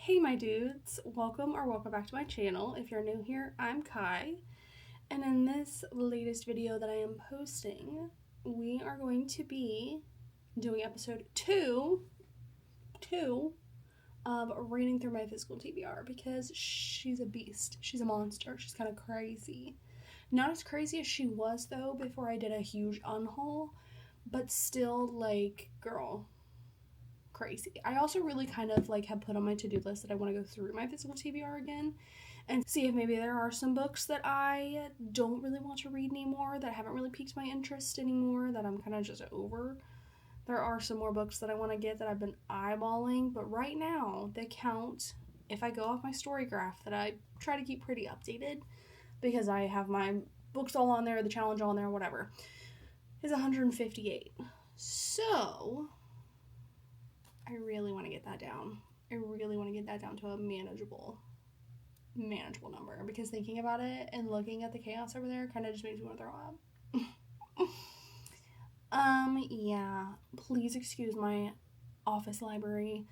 Hey my dudes, welcome back to my channel. If you're new here, I'm Kai, and in this latest video that I am posting, we are going to be doing episode 2 of reading through my physical TBR because she's a beast. She's a monster. She's kind of crazy. Not as crazy as she was though before I did a huge unhaul, but still like, girl, crazy. I also really kind of like have put on my to-do list that I want to go through my physical TBR again and see if maybe there are some books that I don't really want to read anymore, that haven't really piqued my interest anymore, that I'm kind of just over. There are some more books that I want to get that I've been eyeballing, but right now the count, if I go off my story graph that I try to keep pretty updated because I have my books all on there, the challenge on there, whatever, is 158. So I really want to get that down. I really want to get that down to a manageable number, because thinking about it and looking at the chaos over there kind of just makes me want to throw up. Yeah, please excuse my office library.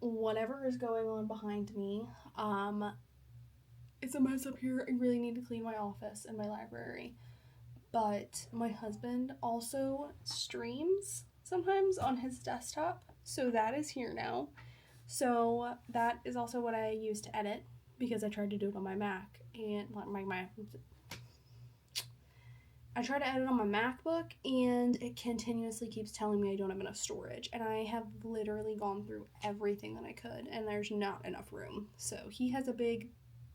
Whatever is going on behind me, it's a mess up here. I really need to clean my office and my library. But my husband also streams sometimes on his desktop, so that is here now. So that is also what I use to edit, because I tried to do it on my Mac, and I try to edit on my MacBook, and it continuously keeps telling me I don't have enough storage, and I have literally gone through everything that I could, and there's not enough room. So he has a big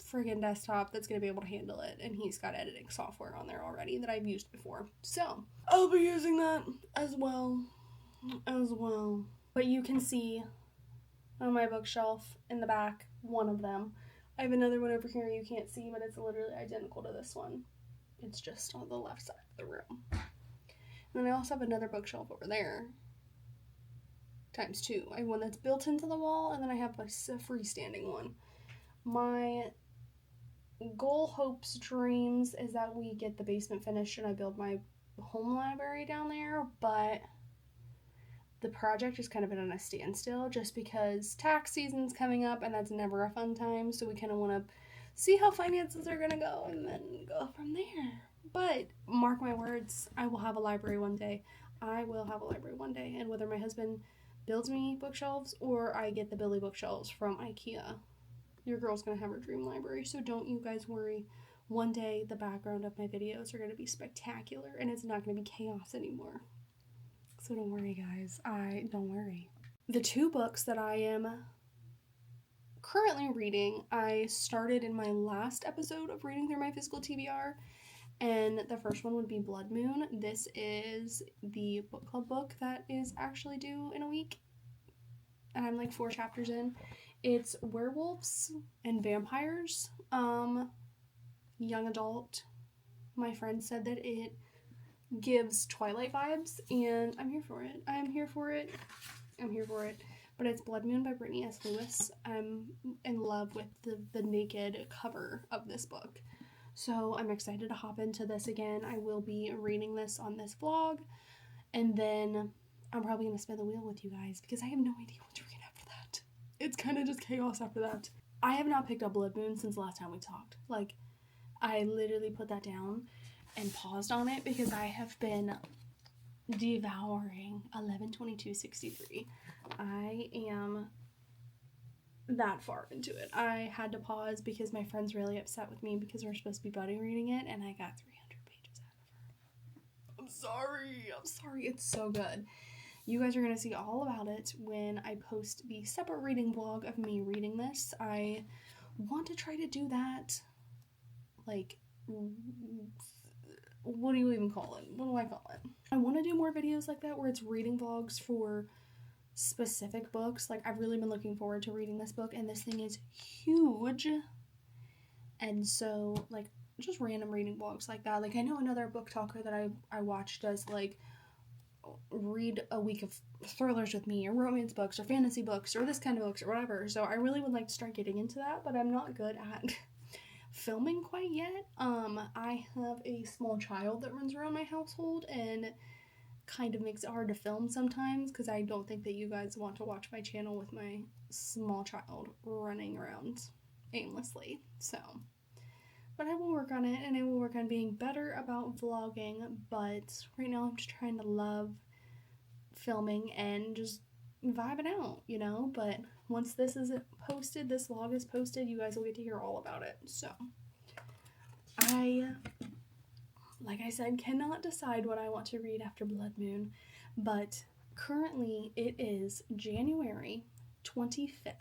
friggin' desktop that's going to be able to handle it, and he's got editing software on there already that I've used before. So I'll be using that as well. But you can see on my bookshelf in the back, one of them. I have another one over here you can't see, but it's literally identical to this one. It's just on the left side of the room. And then I also have another bookshelf over there, times 2. I have one that's built into the wall, and then I have a freestanding one. My goal, hopes, dreams is that we get the basement finished and I build my home library down there, but the project has kind of been on a standstill just because tax season's coming up, and that's never a fun time, so we kind of want to see how finances are going to go and then go from there. But mark my words, I will have a library one day. And whether my husband builds me bookshelves or I get the Billy bookshelves from IKEA, your girl's going to have her dream library, so don't you guys worry. One day, the background of my videos are going to be spectacular, and it's not going to be chaos anymore. So don't worry, guys. Don't worry. The 2 books that I am currently reading, I started in my last episode of reading through my physical TBR, and the first one would be Blood Moon. This is the book club book that is actually due in a week, and I'm like 4 chapters in. It's werewolves and vampires, young adult. My friend said that it gives Twilight vibes, and I'm here for it. But it's Blood Moon by Britney S. Lewis. I'm in love with the naked cover of this book, so I'm excited to hop into this again. I will be reading this on this vlog, and then I'm probably going to spin the wheel with you guys because I have no idea what to read after that. It's kind of just chaos after that. I have not picked up Blood Moon since the last time we talked. Like, I literally put that down and paused on it because I have been devouring 11/22/63. I am that far into it. I had to pause because my friend's really upset with me because we're supposed to be buddy reading it, and I got 300 pages out of her. I'm sorry. It's so good. You guys are going to see all about it when I post the separate reading vlog of me reading this. I want to try to do that, like, what do you even call it? What do I call it? I want to do more videos like that where it's reading vlogs for specific books. Like, I've really been looking forward to reading this book, and this thing is huge. And so, like, just random reading vlogs like that. Like, I know another book talker that I watch does, like, read a week of thrillers with me, or romance books, or fantasy books, or this kind of books, or whatever. So I really would like to start getting into that, but I'm not good at filming quite yet. I have a small child that runs around my household, and kind of makes it hard to film sometimes because I don't think that you guys want to watch my channel with my small child running around aimlessly. So, but I will work on it, and I will work on being better about vlogging. But right now I'm just trying to love filming and just vibing out, you know. But once this is posted, this vlog is posted, you guys will get to hear all about it. So like I said, cannot decide what I want to read after Blood Moon, but currently it is January 25th,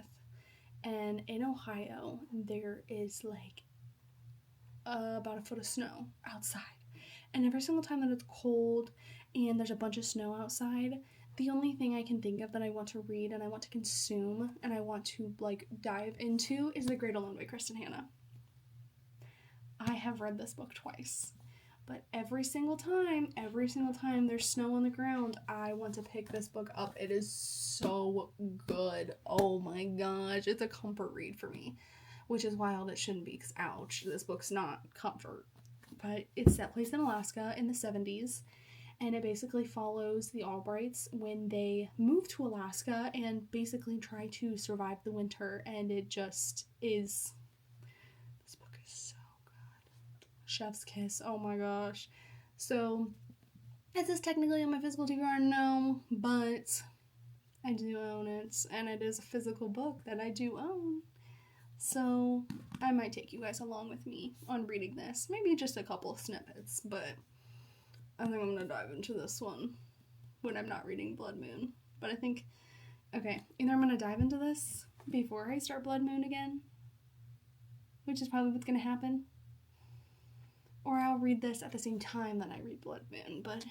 and in Ohio there is like about a foot of snow outside, and every single time that it's cold and there's a bunch of snow outside, the only thing I can think of that I want to read and I want to consume and I want to like dive into is The Great Alone by Kristin Hannah. I have read this book twice. But every single time there's snow on the ground, I want to pick this book up. It is so good. Oh my gosh. It's a comfort read for me. Which is wild. It shouldn't be, because ouch, this book's not comfort. But it's set place in Alaska in the 70s. And it basically follows the Albrights when they move to Alaska and basically try to survive the winter. And it just is... This book is so... Chef's kiss. Oh my gosh. So, is this technically on my physical TBR? No, but I do own it, and it is a physical book that I do own. So, I might take you guys along with me on reading this. Maybe just a couple of snippets, but I think I'm going to dive into this one when I'm not reading Blood Moon. But I think, okay, either I'm going to dive into this before I start Blood Moon again, which is probably what's going to happen, or I'll read this at the same time that I read Blood Moon, but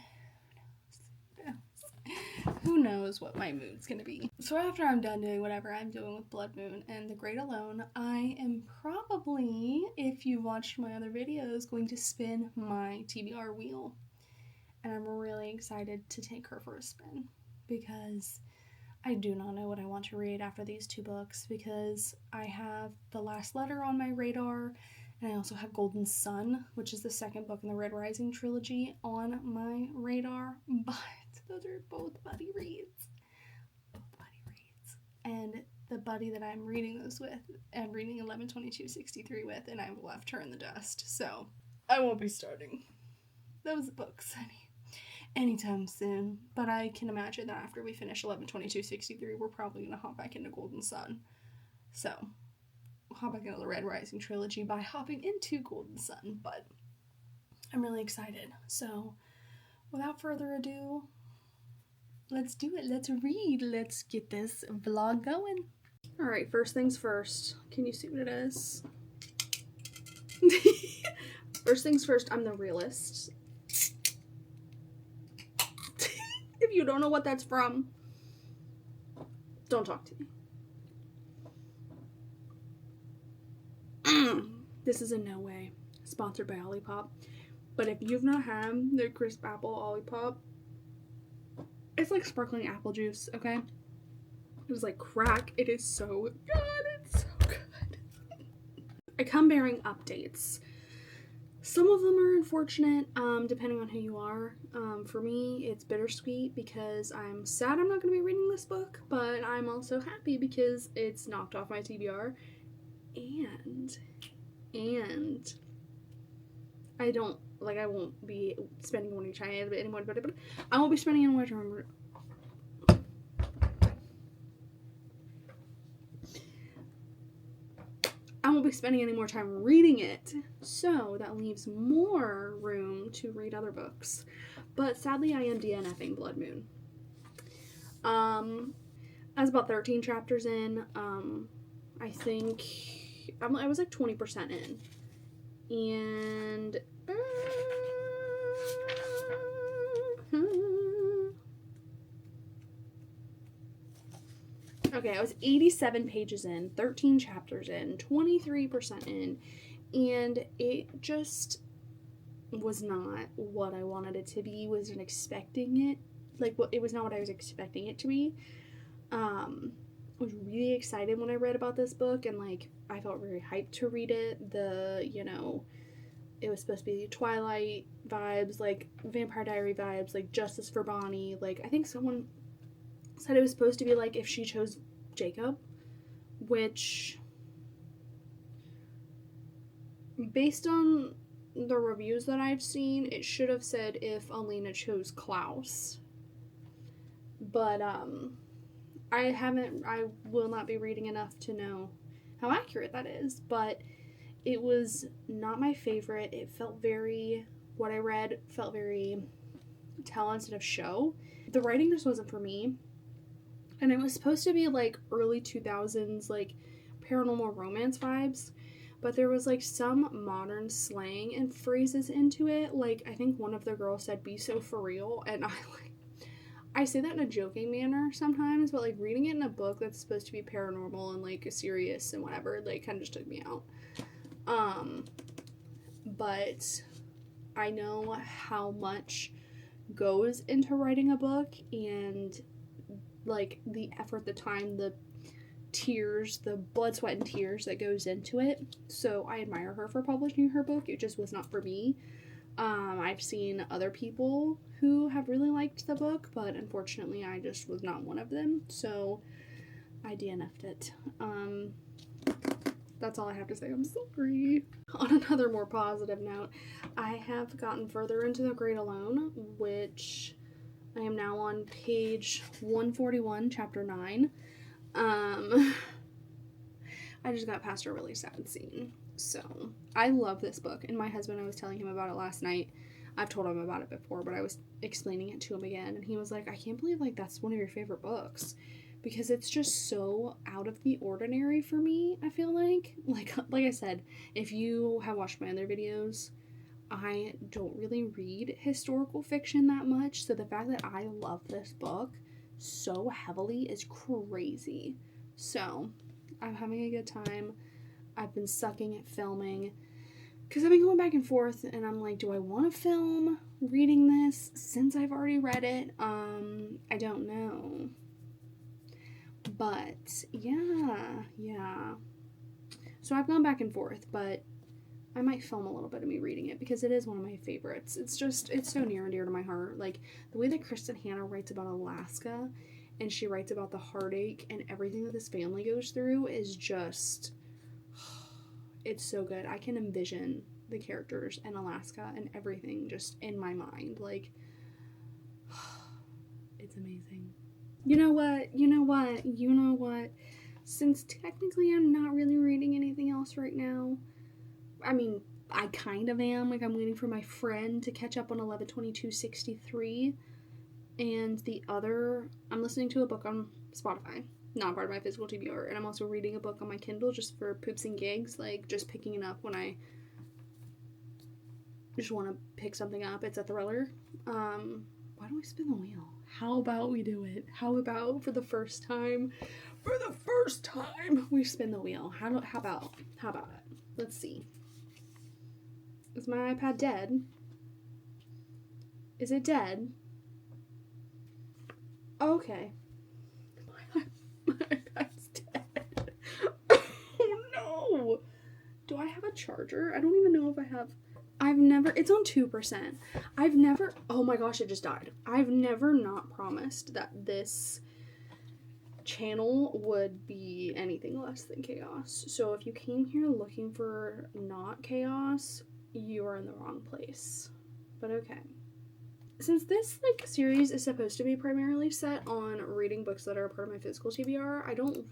who knows what my mood's gonna be. So after I'm done doing whatever I'm doing with Blood Moon and The Great Alone, I am probably, if you watched my other videos, going to spin my TBR wheel. And I'm really excited to take her for a spin, because I do not know what I want to read after these two books, because I have The Last Letter on my radar, and I also have Golden Sun, which is the second book in the Red Rising trilogy, on my radar. But those are both buddy reads. And the buddy that I'm reading those with, I'm reading 11/22/63 with, and I've left her in the dust. So I won't be starting those books anytime soon. But I can imagine that after we finish 11/22/63, we're probably going to hop back into Golden Sun. So hop back into the Red Rising trilogy by hopping into Golden Sun, but I'm really excited. So without further ado, let's do it. Let's read. Let's get this vlog going. Alright, first things first. Can you see what it is? First things first, I'm the realist. If you don't know what that's from, don't talk to me. This is in no way sponsored by Olipop, but if you've not had the crisp apple Olipop, it's like sparkling apple juice, okay? It was like crack. It is so good. It's so good. I come bearing updates. Some of them are unfortunate, depending on who you are. For me, it's bittersweet because I'm sad I'm not going to be reading this book, but I'm also happy because it's knocked off my TBR. And I won't be spending more time anymore, but I won't be spending any more time. I won't be spending any more time reading it, so that leaves more room to read other books. But sadly, I am DNFing Blood Moon. I was about 13 chapters in. I think I was like 20% in, and okay, I was 87 pages in, 13 chapters in, 23% in, and it just was not what I wanted it to be. Wasn't expecting it. It was not what I was expecting it to be. I was really excited when I read about this book, and I felt very hyped to read it. It was supposed to be Twilight vibes, like Vampire Diary vibes, like Justice for Bonnie. Like, I think someone said it was supposed to be like If She Chose Jacob, which, based on the reviews that I've seen, it should have said If Alina Chose Klaus. But I will not be reading enough to know how accurate that is, but it was not my favorite. It felt very, what I read felt very tell instead of show. The writing just wasn't for me, and it was supposed to be like early 2000s, like paranormal romance vibes, but there was like some modern slang and phrases into it. Like, I think one of the girls said, "Be so for real," and I say that in a joking manner sometimes, but like reading it in a book that's supposed to be paranormal and like serious and whatever, like kind of just took me out. But I know how much goes into writing a book, and like the effort, the time, the tears, the blood, sweat, and tears that goes into it. So I admire her for publishing her book. It just was not for me. I've seen other people who have really liked the book, but unfortunately I just was not one of them, so I DNF'd it. That's all I have to say. I'm sorry. On another more positive note, I have gotten further into The Great Alone, which I am now on page 141, chapter 9. I just got past a really sad scene. So, I love this book, and my husband, I was telling him about it last night. I've told him about it before, but I was explaining it to him again, and he was like, I can't believe, like, that's one of your favorite books, because it's just so out of the ordinary for me, I feel like. Like I said, if you have watched my other videos, I don't really read historical fiction that much, so the fact that I love this book so heavily is crazy. So, I'm having a good time. I've been sucking at filming, because I've been going back and forth, and I'm like, do I want to film reading this since I've already read it? I don't know. But, yeah. So I've gone back and forth, but I might film a little bit of me reading it, because it is one of my favorites. It's so near and dear to my heart. Like, the way that Kristin Hannah writes about Alaska, and she writes about the heartache and everything that this family goes through is just... it's so good. I can envision the characters in Alaska and everything just in my mind. Like, it's amazing. You know what? Since technically I'm not really reading anything else right now, I mean, I kind of am. Like, I'm waiting for my friend to catch up on 11/22/63, and the other, I'm listening to a book on Spotify. Not part of my physical TBR, and I'm also reading a book on my Kindle just for poops and gigs, like just picking it up when I just want to pick something up. It's a thriller. Why don't we spin the wheel? How about we do it? How about for the first time, we spin the wheel? How about it? Let's see. Is my iPad dead? Is it dead? Okay. My iPad's dead. Oh no! Do I have a charger? I don't even know if I have. It's on 2%. Oh my gosh, it just died. I've never not promised that this channel would be anything less than chaos. So if you came here looking for not chaos, you are in the wrong place. But okay. Since this series is supposed to be primarily set on reading books that are a part of my physical TBR, I don't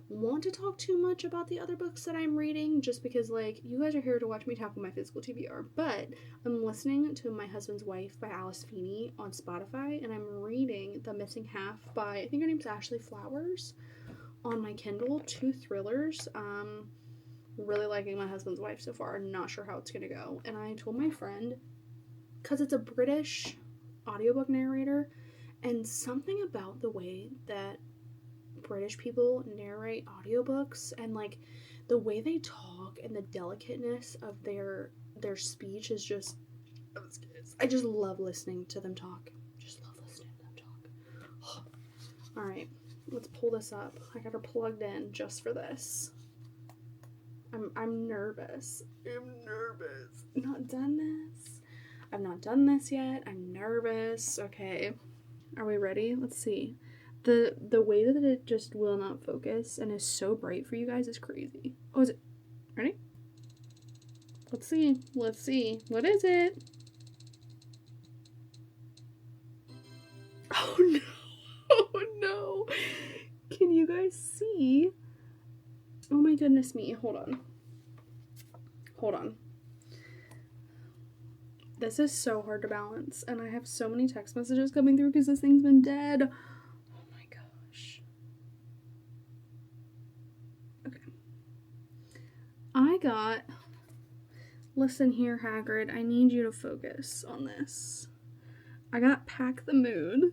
want to talk too much about the other books that I'm reading, just because you guys are here to watch me talk about my physical TBR. But I'm listening to My Husband's Wife by Alice Feeney on Spotify, and I'm reading The Missing Half by, I think her name's Ashley Flowers, on my Kindle. 2 thrillers. Really liking My Husband's Wife so far. Not sure how it's gonna go. And I told my friend, because it's a British audiobook narrator, and something about the way that British people narrate audiobooks and the way they talk and the delicateness of their speech is just, I just love listening to them talk. Alright, let's pull this up. I got her plugged in just for this. I'm nervous. Not done this. I've not done this yet. I'm nervous. Okay. Are we ready? Let's see. The way that it just will not focus and is so bright for you guys is crazy. Oh, is it? Ready? Let's see. Let's see. What is it? Oh no. Oh no. Can you guys see? Oh my goodness me. Hold on. Hold on. This is so hard to balance, and I have so many text messages coming through because this thing's been dead. Oh my gosh. Okay. I got... Listen here, Hagrid. I need you to focus on this. I got Pack the Moon.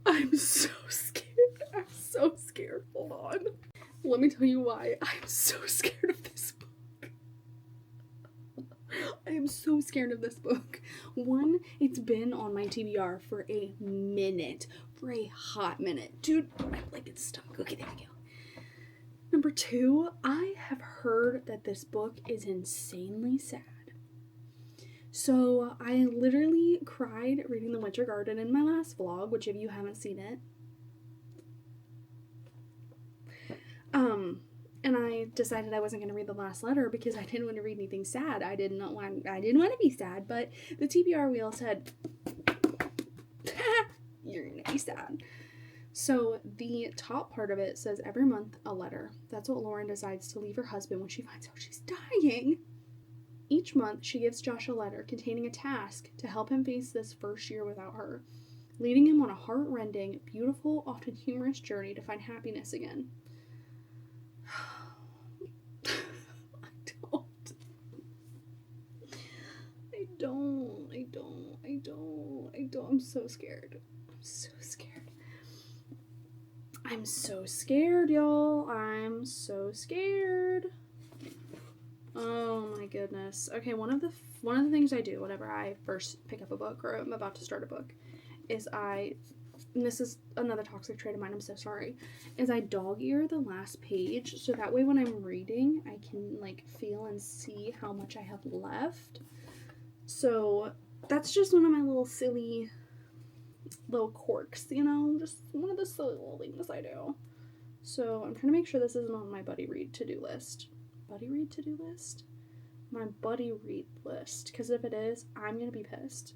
I'm so scared. I'm so scared. Hold on. Let me tell you why. I'm so scared of this book. I am so scared of this book. One, it's been on my TBR for a minute. For a hot minute. Dude, my blanket's stuck. Okay, there we go. Number two, I have heard that this book is insanely sad. So I literally cried reading The Winter Garden in my last vlog, which if you haven't seen it. And I decided I wasn't going to read the last letter because I didn't want to read anything sad. I didn't want to be sad, but the TBR wheel said, you're going to be sad. So the top part of it says every month a letter. That's what Lauren decides to leave her husband when she finds out she's dying. Each month she gives Josh a letter containing a task to help him face this first year without her, leading him on a heart-rending, beautiful, often humorous journey to find happiness again. I don't. I'm so scared. I'm so scared, y'all. I'm so scared. Oh my goodness. Okay, one of the things I do whenever I first pick up a book or I'm about to start a book is and this is another toxic trait of mine, I'm so sorry, is I dog ear the last page so that way when I'm reading I can like feel and see how much I have left. So that's just one of my little silly little quirks, you know, just one of the silly little things I do. So I'm trying to make sure this isn't on my buddy read to-do list. Buddy read to-do list? My buddy read list, because if it is, I'm gonna be pissed.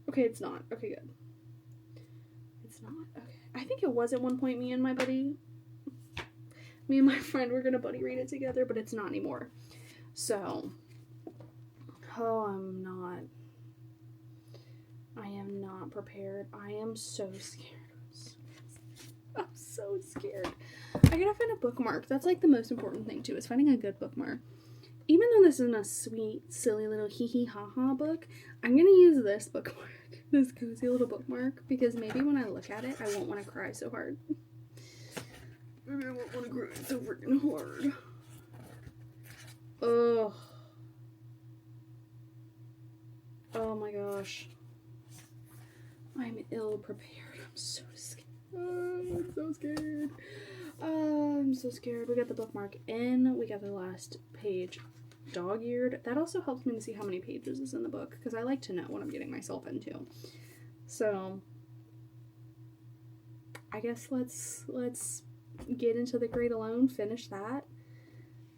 Okay, it's not. Okay, good. It's not? Okay. I think it was at one point me and my friend were gonna buddy read it together, but it's not anymore. So, I am not prepared. I am so scared. I'm so scared. I gotta find a bookmark. That's like the most important thing too, is finding a good bookmark. Even though this isn't a sweet, silly little hee-hee-ha-ha book, I'm gonna use this bookmark. This cozy little bookmark, because maybe when I look at it, I won't want to cry so hard. Maybe I won't want to cry so freaking hard. Oh. Oh my gosh. I'm ill prepared. I'm so scared. I'm so scared. I'm so scared. We got the bookmark in. We got the last page dog-eared. That also helps me to see how many pages is in the book, because I like to know what I'm getting myself into. So, I guess let's get into The Great Alone, finish that,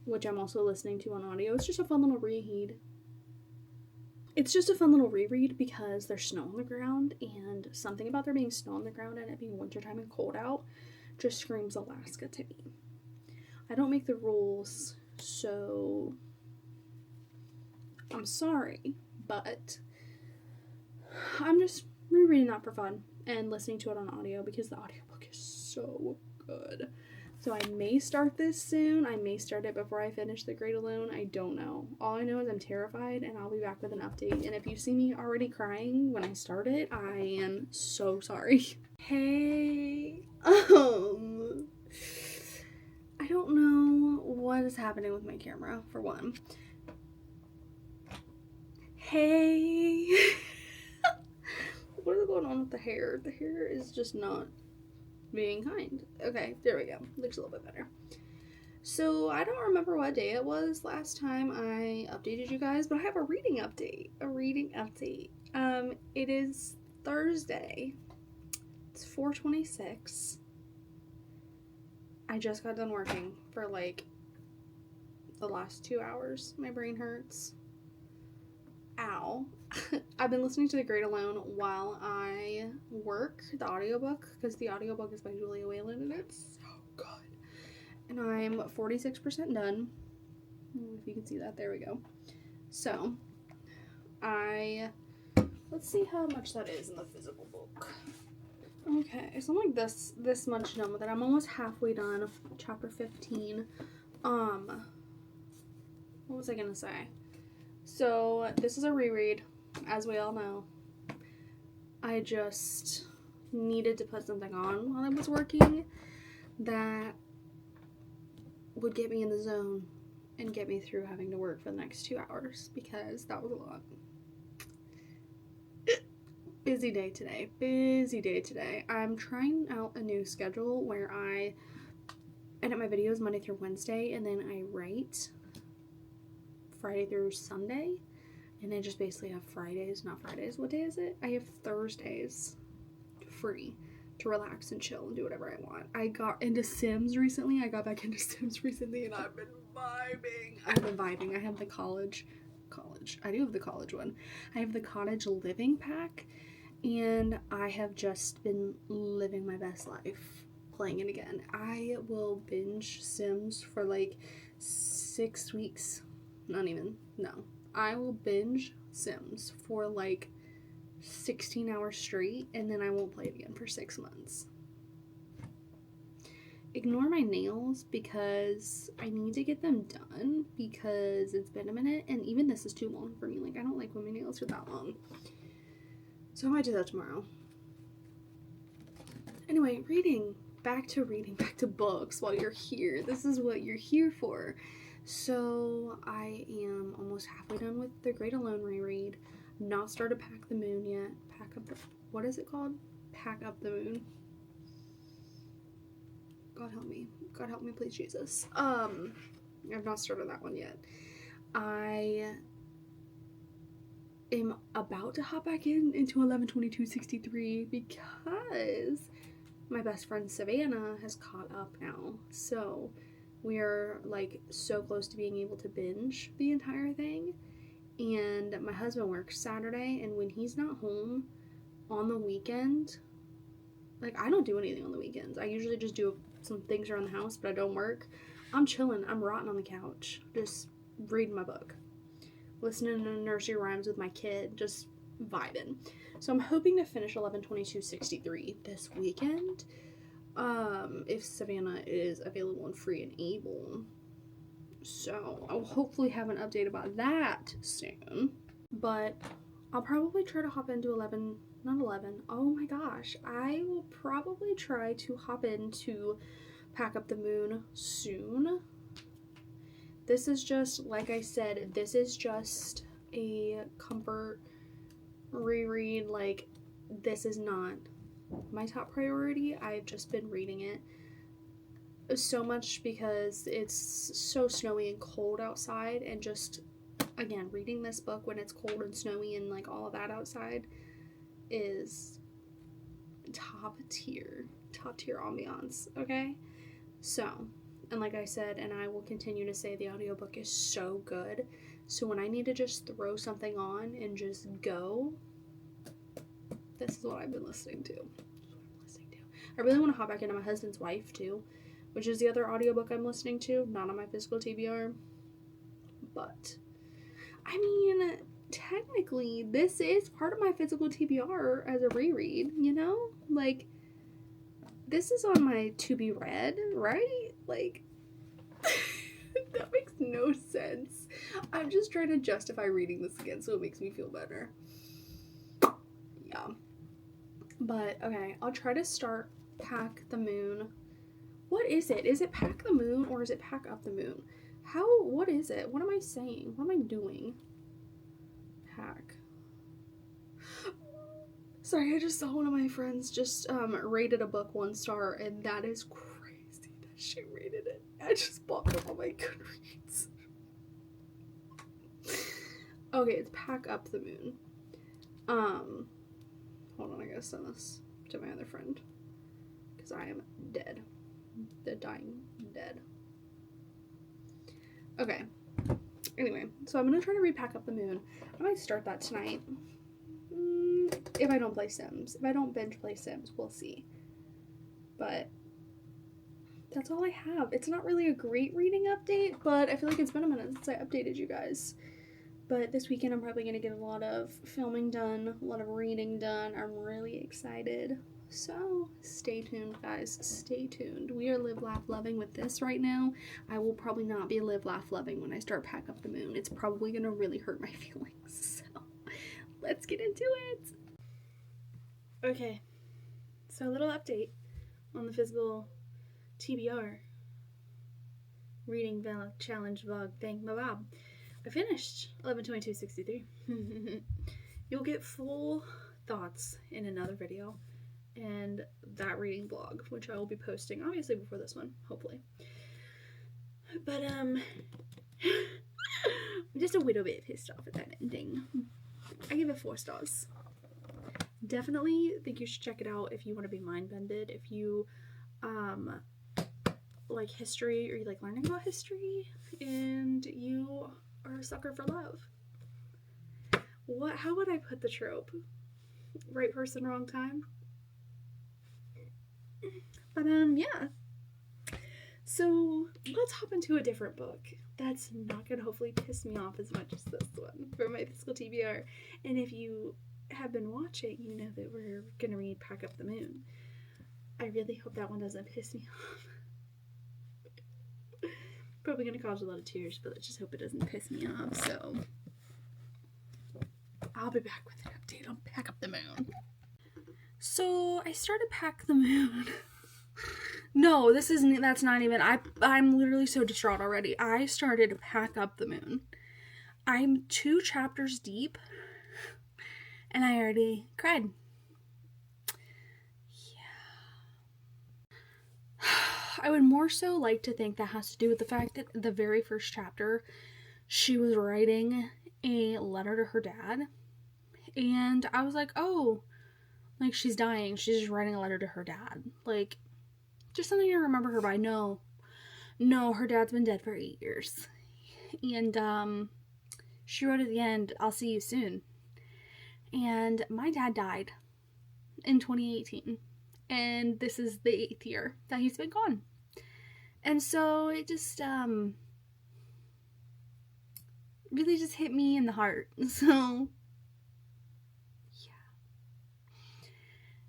which I'm also listening to on audio. It's just a fun little reread. Because there's snow on the ground, and something about there being snow on the ground and it being wintertime and cold out just screams Alaska to me. I don't make the rules, so I'm sorry, but I'm just rereading that for fun and listening to it on audio because the audiobook is so good. So I may start this soon. I may start it before I finish The Great Alone. I don't know. All I know is I'm terrified, and I'll be back with an update. And if you see me already crying when I start it, I am so sorry. Hey, I don't know what is happening with my camera, for one. Hey. What is going on with the hair? The hair is just not being kind. Okay, there we go. Looks a little bit better. So I don't remember what day it was last time I updated you guys, but I have a reading update. It is Thursday. It's 4:26. I just got done working for like the last 2 hours. My brain hurts. Ow. I've been listening to The Great Alone while I work, the audiobook, because the audiobook is by Julia Whalen and it's so good. And I'm 46% done. If you can see that, there we go. So, let's see how much that is in the physical book. Okay, so I'm like this much done with it. I'm almost halfway done of chapter 15. What was I gonna say? So, this is a reread, as we all know. I just needed to put something on while I was working that would get me in the zone and get me through having to work for the next 2 hours, because that was a lot. Busy day today. I'm trying out a new schedule where I edit my videos Monday through Wednesday, and then I write Friday through Sunday, and I just basically have not Fridays. What day is it? I have Thursdays free to relax and chill and do whatever I want. I got into Sims recently. And I've been vibing. I have the college. I do have the college one. I have the cottage living pack, and I have just been living my best life playing it again. I will binge Sims for like 6 weeks. I will binge Sims for like 16 hours straight, and then I won't play it again for 6 months. Ignore my nails because I need to get them done because it's been a minute, and even this is too long for me. Like, I don't like when my nails are that long. So I might do that tomorrow. Anyway, back to books while you're here. This is what you're here for. So I am almost halfway done with The Great Alone reread. Not started Pack the Moon yet. What is it called? Pack Up the Moon. God help me, please, Jesus. I've not started that one yet. I am about to hop back into 11/22/63 because my best friend Savannah has caught up now. So we are like so close to being able to binge the entire thing. And my husband works Saturday, and when he's not home on the weekend, like, I don't do anything on the weekends. I usually just do some things around the house, but I don't work. I'm chilling. I'm rotting on the couch, just reading my book, listening to nursery rhymes with my kid, just vibing. So I'm hoping to finish 11/22/63 this weekend, if Savannah is available and free and able. So I'll hopefully have an update about that soon. But I'll probably try to hop into oh my gosh, I will probably try to hop into Pack Up the Moon soon. This is just, like I said, this is just a comfort reread. Like, this is not my top priority. I've just been reading it so much because it's so snowy and cold outside, and just, again, reading this book when it's cold and snowy and like all of that outside is top tier ambiance, okay? So, and like I said, and I will continue to say, the audiobook is so good. So when I need to just throw something on and just go, this is what I've been listening to. I really want to hop back into My Husband's Wife too, which is the other audiobook I'm listening to, not on my physical TBR. But I mean, technically this is part of my physical TBR as a reread, you know? Like, this is on my to be read, right? Like, that makes no sense. I'm just trying to justify reading this again so it makes me feel better. Yeah. But, okay, I'll try to start Pack the Moon. What is it? Is it Pack the Moon or is it Pack Up the Moon? What is it? What am I saying? What am I doing? Pack. Sorry, I just saw one of my friends just rated a book 1 star, and that is crazy. That She rated it. I just bought them on my Goodreads. Okay, it's Pack Up the Moon. Hold on, I gotta send this to my other friend. Because I am dead. The dying dead. Okay. Anyway, so I'm gonna try to read Pack Up the Moon. I might start that tonight. If I don't play Sims. If I don't binge play Sims, we'll see. But that's all I have. It's not really a great reading update, but I feel like it's been a minute since I updated you guys. But this weekend I'm probably going to get a lot of filming done, a lot of reading done. I'm really excited. So stay tuned, guys. Stay tuned. We are live, laugh, loving with this right now. I will probably not be live, laugh, loving when I start Pack Up the Moon. It's probably going to really hurt my feelings. So let's get into it. Okay. So a little update on the physical TBR reading challenge vlog thing. Bob. I finished 11/22/63. You'll get full thoughts in another video and that reading blog, which I will be posting obviously before this one, hopefully. But I'm just a little bit pissed off at that ending. I give it 4 stars. Definitely think you should check it out if you want to be mind-bended. If you like history, or you like learning about history, and you are a sucker for love. How would I put the trope? Right person, wrong time? But yeah. So let's hop into a different book that's not gonna hopefully piss me off as much as this one for my physical TBR. And if you have been watching, you know that we're gonna read Pack Up the Moon. I really hope that one doesn't piss me off. Probably gonna cause a lot of tears, but let's just hope it doesn't piss me off. So I'll be back with an update on Pack Up the Moon. So I started Pack the Moon. No, that's not even, I'm literally so distraught already. I started Pack Up the Moon. I'm 2 chapters deep and I already cried. I would more so like to think that has to do with the fact that the very first chapter, she was writing a letter to her dad. And I was like, oh, like she's dying. She's just writing a letter to her dad. Like, just something to remember her by. No, her dad's been dead for 8 years. And she wrote at the end, I'll see you soon. And my dad died in 2018. And this is the 8th year that he's been gone. And so it just, really just hit me in the heart. So, yeah.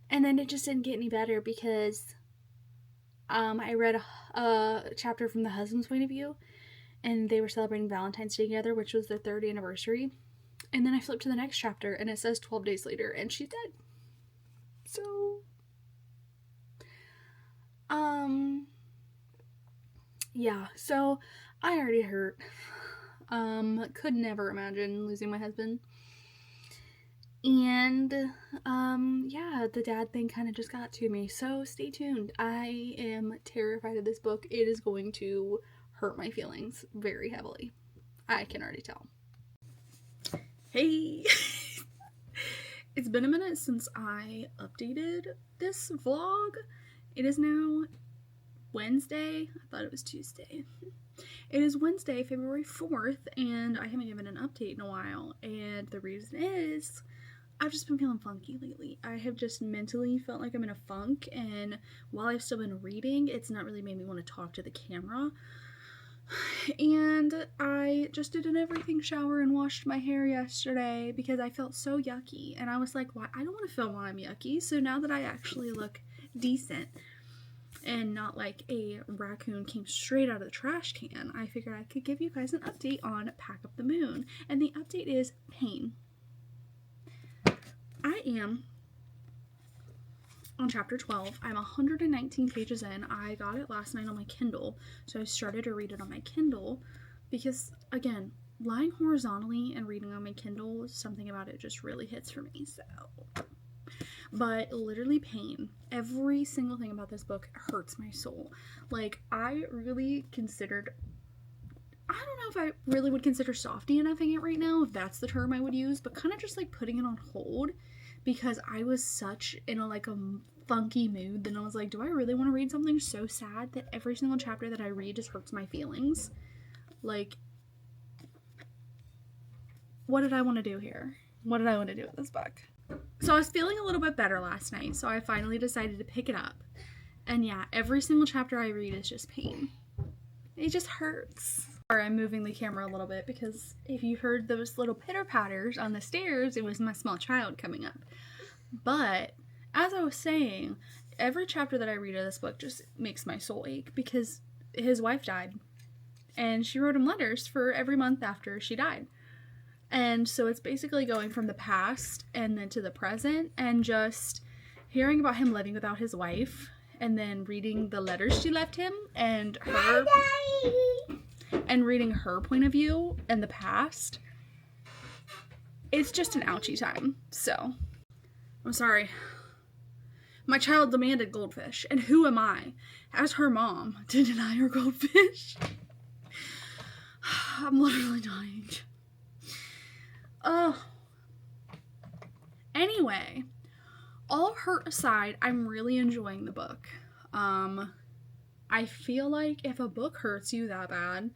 And then it just didn't get any better because, I read a chapter from the husband's point of view. And they were celebrating Valentine's Day together, which was their 3rd anniversary. And then I flipped to the next chapter and it says 12 days later and she's dead. So, yeah, so I already hurt. Could never imagine losing my husband. And, yeah, the dad thing kind of just got to me. So stay tuned. I am terrified of this book. It is going to hurt my feelings very heavily. I can already tell. Hey! It's been a minute since I updated this vlog. It is now Wednesday. I thought it was Tuesday. It is Wednesday, February 4th, and I haven't given an update in a while. And the reason is, I've just been feeling funky lately. I have just mentally felt like I'm in a funk, and while I've still been reading, it's not really made me want to talk to the camera. And I just did an everything shower and washed my hair yesterday because I felt so yucky. And I was like, why? I don't want to film while I'm yucky. So now that I actually look decent and not like a raccoon came straight out of the trash can, I figured I could give you guys an update on Pack Up the Moon. And the update is pain. I am on chapter 12. I'm 119 pages in. I got it last night on my Kindle, so I started to read it on my Kindle because, again, lying horizontally and reading on my Kindle, something about it just really hits for me. So But literally pain. Every single thing about this book hurts my soul. Like, I really considered, I don't know if I really would consider softy enoughing it right now, if that's the term I would use, but kind of just like putting it on hold because I was such in a funky mood. Then I was like, do I really want to read something so sad that every single chapter that I read just hurts my feelings? Like, what did I want to do here? What did I want to do with this book? So I was feeling a little bit better last night, so I finally decided to pick it up. And yeah, every single chapter I read is just pain. It just hurts. Sorry, I'm moving the camera a little bit because if you heard those little pitter-patters on the stairs, it was my small child coming up. But, as I was saying, every chapter that I read of this book just makes my soul ache because his wife died. And she wrote him letters for every month after she died. And so it's basically going from the past and then to the present and just hearing about him living without his wife and then reading the letters she left him and her and reading her point of view in the past. It's just an ouchie time. So, I'm sorry. My child demanded goldfish, and who am I, as her mom, to deny her goldfish? I'm literally dying. Oh. Anyway, all hurt aside, I'm really enjoying the book. I feel like if a book hurts you that bad,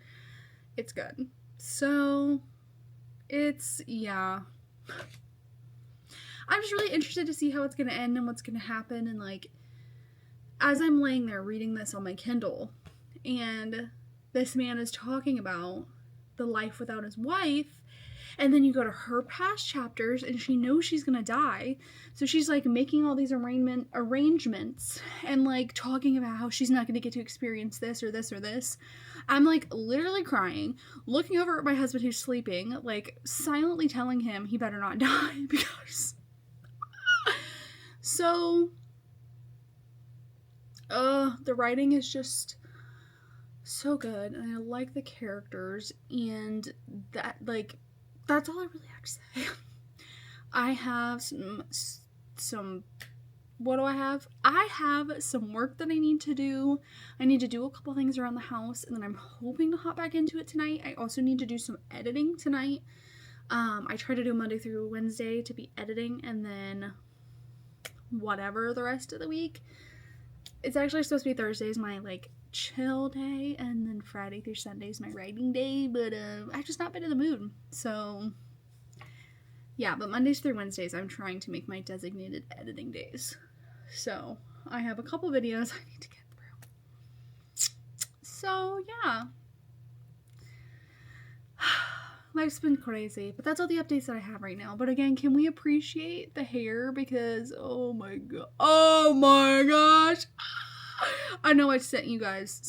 it's good. So, yeah. I'm just really interested to see how it's going to end and what's going to happen. And like, as I'm laying there reading this on my Kindle, and this man is talking about the life without his wife, and then you go to her past chapters and she knows she's gonna die, so she's like making all these arrangements and like talking about how she's not gonna get to experience this or this or this. I'm like literally crying, looking over at my husband who's sleeping, like silently telling him he better not die because so the writing is just so good, and I like the characters, and that, like, that's all I really have to say. I have some what do I have? I have some work that I need to do. I need to do a couple things around the house, and then I'm hoping to hop back into it tonight. I also need to do some editing tonight. I try to do Monday through Wednesday to be editing, and then whatever the rest of the week. It's actually supposed to be Thursdays, my, like, chill day, and then Friday through Sunday is my writing day, but I've just not been in the mood. So yeah, but Mondays through Wednesdays I'm trying to make my designated editing days. So I have a couple videos I need to get through. So yeah, life's been crazy, but that's all the updates that I have right now. But again, can we appreciate the hair, because oh my gosh, I know I sent you guys.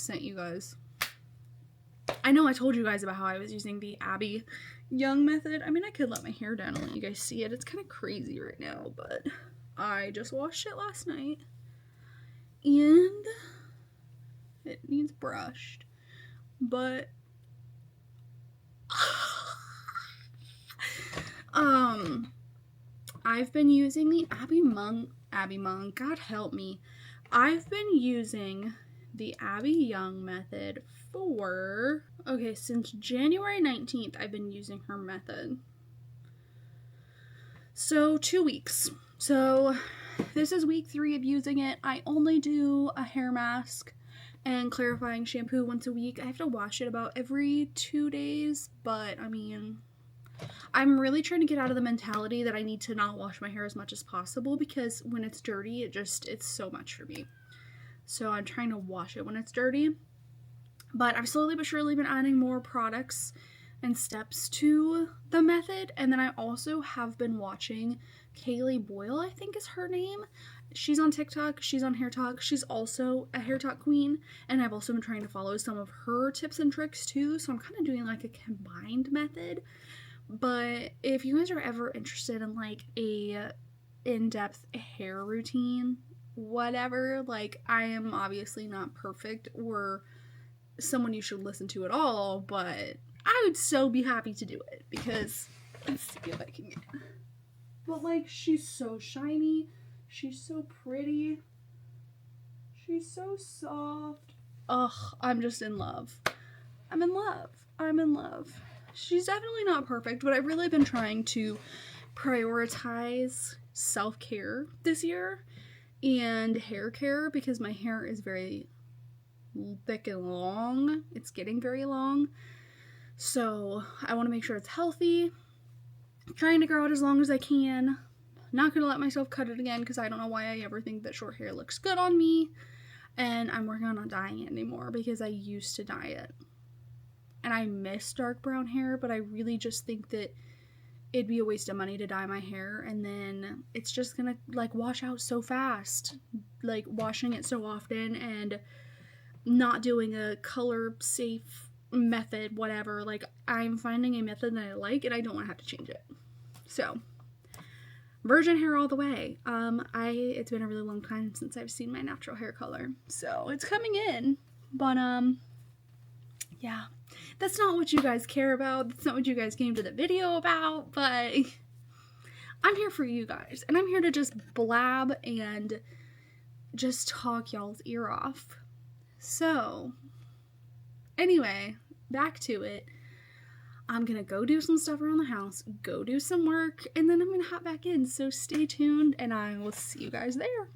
I know I told you guys about how I was using the Abby Young method. I mean, I could let my hair down and let you guys see it. It's kind of crazy right now, but I just washed it last night and it needs brushed. But I've been using the Abby Monk, God help me. I've been using the Abby Young method since January 19th, I've been using her method. So 2 weeks. So this is week 3 of using it. I only do a hair mask and clarifying shampoo once a week. I have to wash it about every 2 days, but I mean, I'm really trying to get out of the mentality that I need to not wash my hair as much as possible, because when it's dirty, it's so much for me. So I'm trying to wash it when it's dirty. But I've slowly but surely been adding more products and steps to the method. And then I also have been watching Kaylee Boyle, I think is her name. She's on TikTok. She's on Hair Talk. She's also a Hair Talk queen. And I've also been trying to follow some of her tips and tricks too. So I'm kind of doing like a combined method. But if you guys are ever interested in like a in-depth hair routine, whatever, like, I am obviously not perfect or someone you should listen to at all, but I would so be happy to do it, because let's see if I can get But, like, she's so shiny. She's so pretty. She's so soft. Ugh, I'm just in love. I'm in love. I'm in love. She's definitely not perfect, but I've really been trying to prioritize self-care this year and hair care because my hair is very thick and long. It's getting very long. So I want to make sure it's healthy. I'm trying to grow it as long as I can. Not going to let myself cut it again because I don't know why I ever think that short hair looks good on me. And I'm working on not dyeing it anymore because I used to dye it. And I miss dark brown hair, but I really just think that it'd be a waste of money to dye my hair, and then it's just gonna, like, wash out so fast. Like, washing it so often and not doing a color safe method, whatever. Like, I'm finding a method that I like, and I don't want to have to change it. So, virgin hair all the way. It's been a really long time since I've seen my natural hair color, so it's coming in. But, yeah. That's not what you guys care about. That's not what you guys came to the video about, but I'm here for you guys. And I'm here to just blab and just talk y'all's ear off. So, anyway, back to it. I'm gonna go do some stuff around the house, go do some work, and then I'm gonna hop back in. So stay tuned, and I will see you guys there.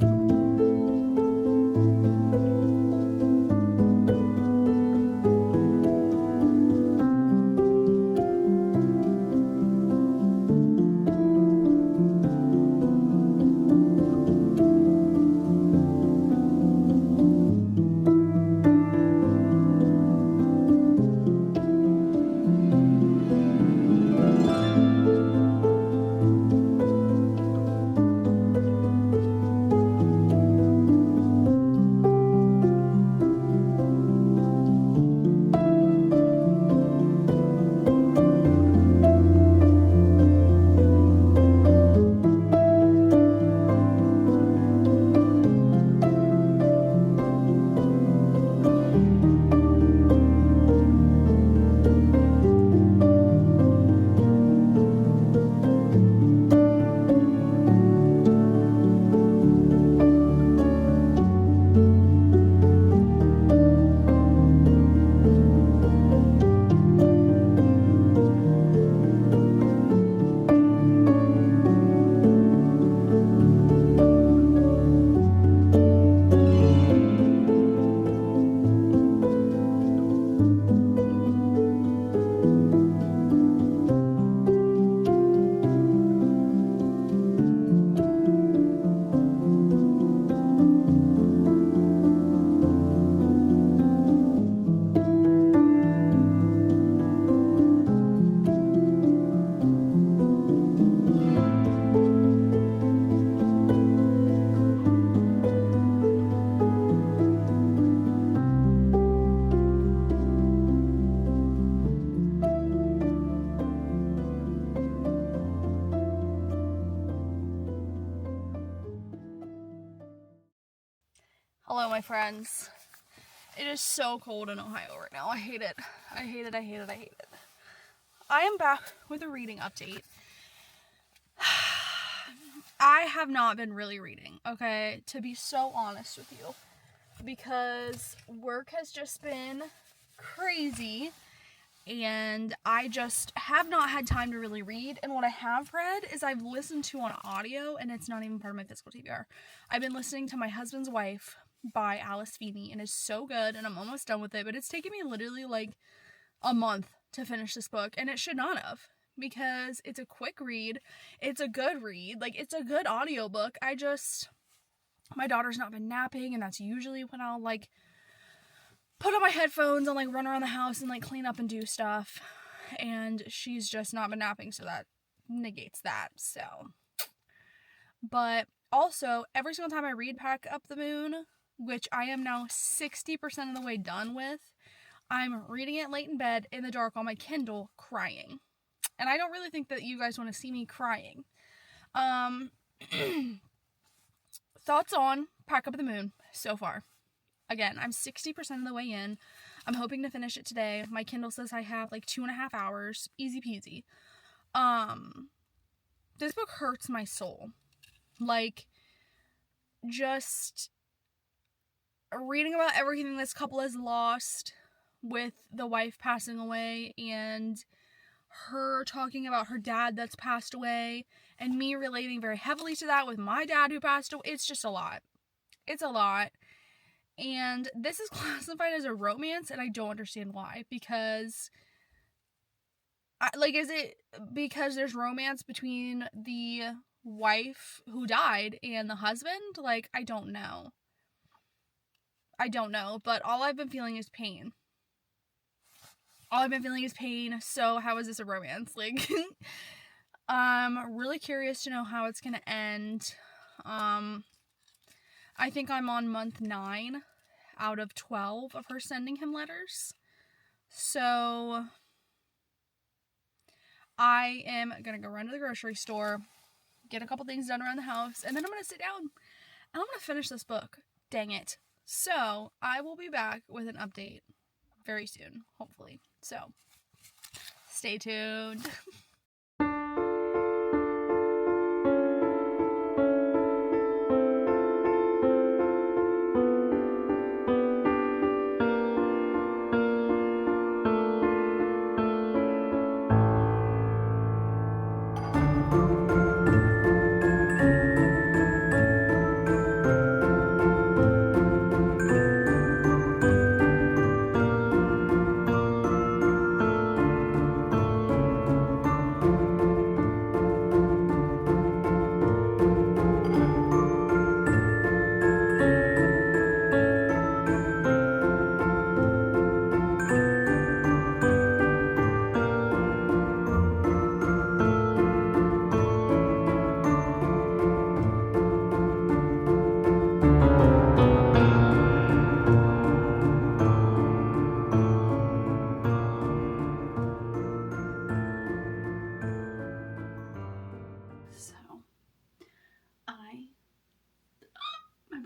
Hello, my friends. It is so cold in Ohio right now. I hate it. I hate it. I hate it. I hate it. I am back with a reading update. I have not been really reading, okay? To be so honest with you. Because work has just been crazy. And I just have not had time to really read. And what I have read is I've listened to on audio, and it's not even part of my physical TBR. I've been listening to My Husband's Wife by Feeney, and it's so good, and I'm almost done with it, but it's taken me literally like a month to finish this book, and it should not have, because it's a quick read, it's a good read, like, it's a good audiobook. My daughter's not been napping, and that's usually when I'll, like, put on my headphones and, like, run around the house and, like, clean up and do stuff, and she's just not been napping, so that negates that, so. But also, every single time I read Pack Up the Moon, which I am now 60% of the way done with, I'm reading it late in bed, in the dark, on my Kindle, crying. And I don't really think that you guys want to see me crying. Thoughts on Pack Up the Moon so far. Again, I'm 60% of the way in. I'm hoping to finish it today. My Kindle says I have like 2.5 hours. Easy peasy. this book hurts my soul. Like, just reading about everything this couple has lost with the wife passing away and her talking about her dad that's passed away and me relating very heavily to that with my dad who passed away. It's just a lot. It's a lot. And this is classified as a romance, and I don't understand why. Because, is it because there's romance between the wife who died and the husband? Like, I don't know. But all I've been feeling is pain. So how is this a romance? Like, I'm really curious to know how it's gonna end. I think I'm on month 9 out of 12 of her sending him letters. So I am gonna go run to the grocery store, get a couple things done around the house, and then I'm gonna sit down and I'm gonna finish this book. Dang it. So I will be back with an update very soon, hopefully. So stay tuned.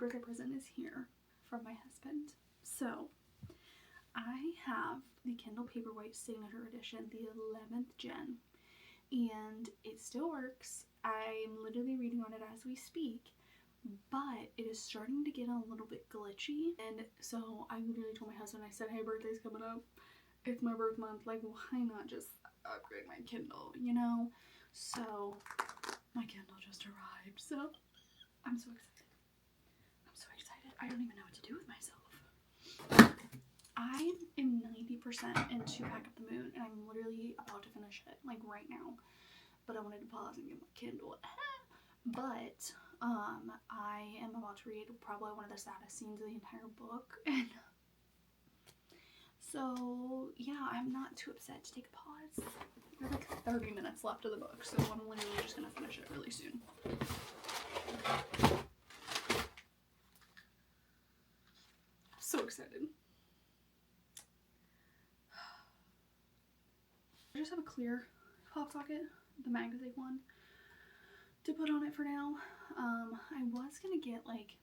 birthday present is here from my husband. So I have the Kindle Paperwhite Signature Edition, the 11th gen, and it still works. I'm literally reading on it as we speak, but it is starting to get a little bit glitchy. And so I literally told my husband, I said, hey, birthday's coming up. It's my birth month. Like, why not just upgrade my Kindle, you know? So my Kindle just arrived. So I'm so excited. I don't even know what to do with myself. I am 90% into Pack Up the Moon, and I'm literally about to finish it, like right now. But I wanted to pause and get my Kindle. But I am about to read probably one of the saddest scenes of the entire book. And so yeah, I'm not too upset to take a pause. There's like 30 minutes left of the book, so I'm literally just gonna finish it really soon. So excited. I just have a clear pop socket, the MagSafe one, to put on it for now. I was gonna get like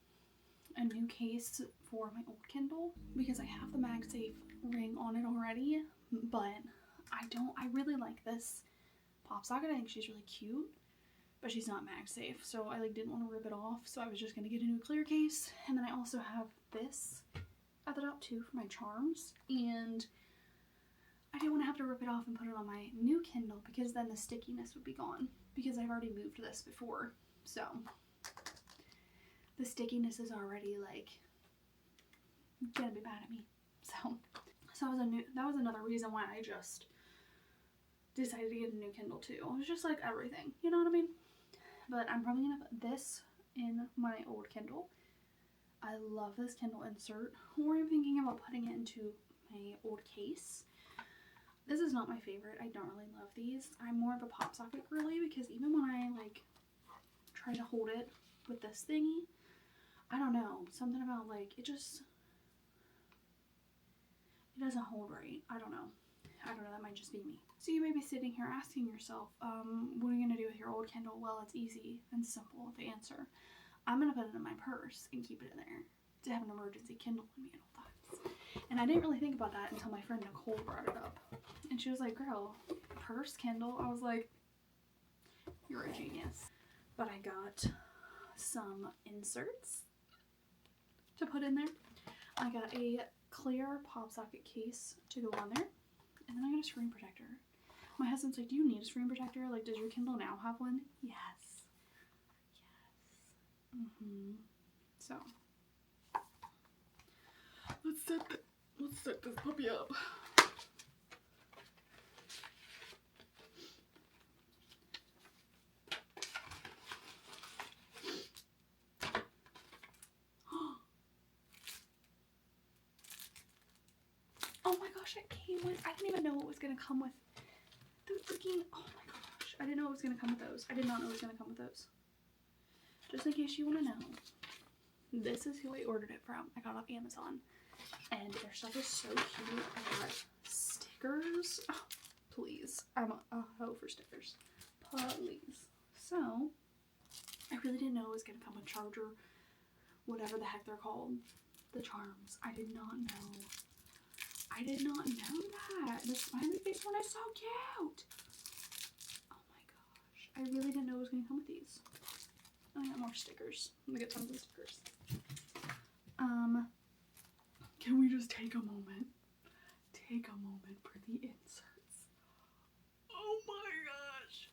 a new case for my old Kindle because I have the MagSafe ring on it already, but I really like this pop socket. I think she's really cute, but she's not MagSafe, so I like didn't want to rip it off, so I was just gonna get a new clear case. And then I also have this at the top too for my charms, and I didn't want to have to rip it off and put it on my new Kindle because then the stickiness would be gone, because I've already moved this before, so the stickiness is already like gonna be bad at me. So that was another reason why I just decided to get a new Kindle too. It was just like everything, you know what I mean? But I'm probably gonna put this in my old Kindle. I love this Kindle insert, or I'm thinking about putting it into my old case. This is not my favorite. I don't really love these. I'm more of a pop socket girly, because even when I like try to hold it with this thingy, I don't know, something about like it doesn't hold right. I don't know, that might just be me. So you may be sitting here asking yourself, what are you gonna do with your old Kindle? Well, it's easy and simple, the answer. I'm gonna put it in my purse and keep it in there to have an emergency Kindle in me at all times. And I didn't really think about that until my friend Nicole brought it up. And she was like, girl, purse, Kindle? I was like, You're a genius. But I got some inserts to put in there. I got a clear pop socket case to go on there. And then I got a screen protector. My husband's like, do you need a screen protector? Like, does your Kindle now have one? Yes. Yes. So, let's set this puppy up. Oh my gosh, it came with, I didn't even know it was going to come with the freaking, oh my gosh. I didn't know it was going to come with those. I did not know it was going to come with those. Just in case you want to know, this is who I ordered it from. I got it off Amazon. And their stuff is so cute. I got stickers. Oh, please. I'm a hoe for stickers. Please. So, I really didn't know it was going to come with charger, whatever the heck they're called. The charms. I did not know. I did not know that. The smiley face one is so cute. Oh my gosh. I really didn't know it was going to come with these. I got more stickers. I'm going to get tons of stickers. Can we just take a moment? Take a moment for the inserts. Oh my gosh.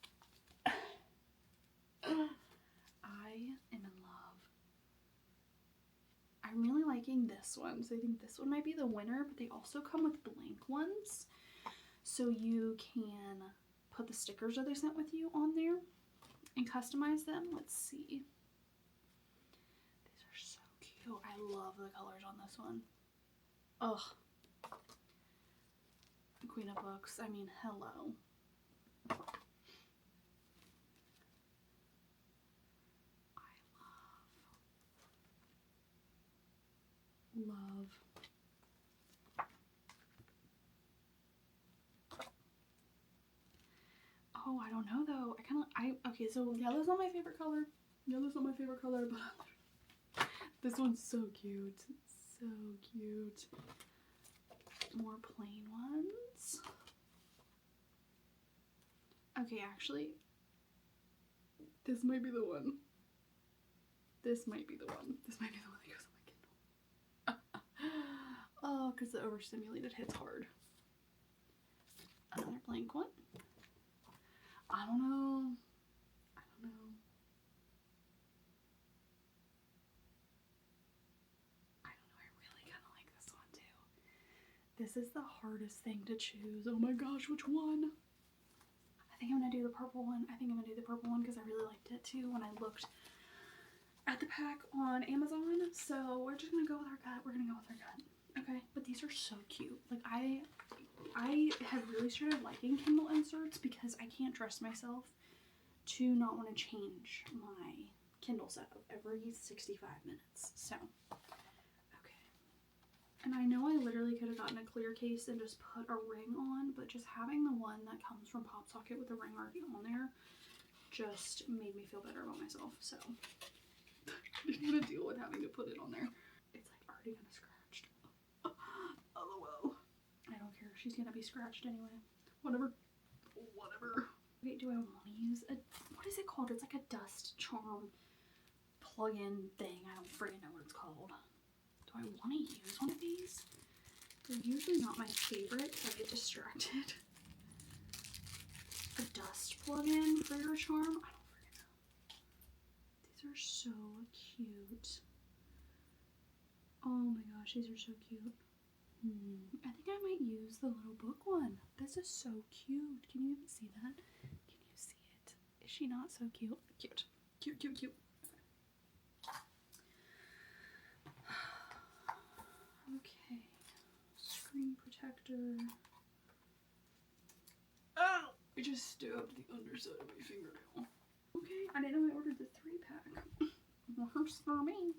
I am in love. I'm really liking this one. So I think this one might be the winner, but they also come with blank ones. So you can put the stickers that they sent with you on there and customize them. Let's see. These are so cute. I love the colors on this one. Ugh. Queen of Books. I mean, hello. Love. Oh, I don't know though. Okay, so yellow's not my favorite color. Yellow's not my favorite color, but this one's so cute. So cute. More plain ones. Okay, actually, this might be the one. This might be the one. This might be the one that goes on my Kindle. Oh, because the overstimulated hits hard. Another blank one. I don't know. I don't know. I really kind of like this one too. This is the hardest thing to choose. Oh my gosh, which one? I think I'm going to do the purple one. I think I'm going to do the purple one because I really liked it too when I looked at the pack on Amazon. So we're just going to go with our gut. We're going to go with our gut. Okay, but these are so cute. Like I have really started liking Kindle inserts because I can't trust myself to not want to change my Kindle setup every 65 minutes. So, okay. And I know I literally could have gotten a clear case and just put a ring on, but just having the one that comes from Pop Socket with the ring already on there just made me feel better about myself. So, I didn't want to deal with having to put it on there. It's like already kind of scratched. LOL. I don't care. She's gonna be scratched anyway. Whatever. Whatever. Wait, do I want to use a... What is it called? It's like a dust charm plug-in thing. I don't freaking know what it's called. Do I want to use one of these? They're usually not my favorite because I get distracted. A dust plug-in for your charm? I don't freaking know. These are so cute. Oh my gosh, these are so cute. I think I might use the little book one. This is so cute. Can you even see that? Can you see it? Is she not so cute? Cute. Cute, cute, cute. Okay. Screen protector. Oh! I just stabbed the underside of my fingernail. Okay, I didn't know I ordered the 3-pack. Works for me.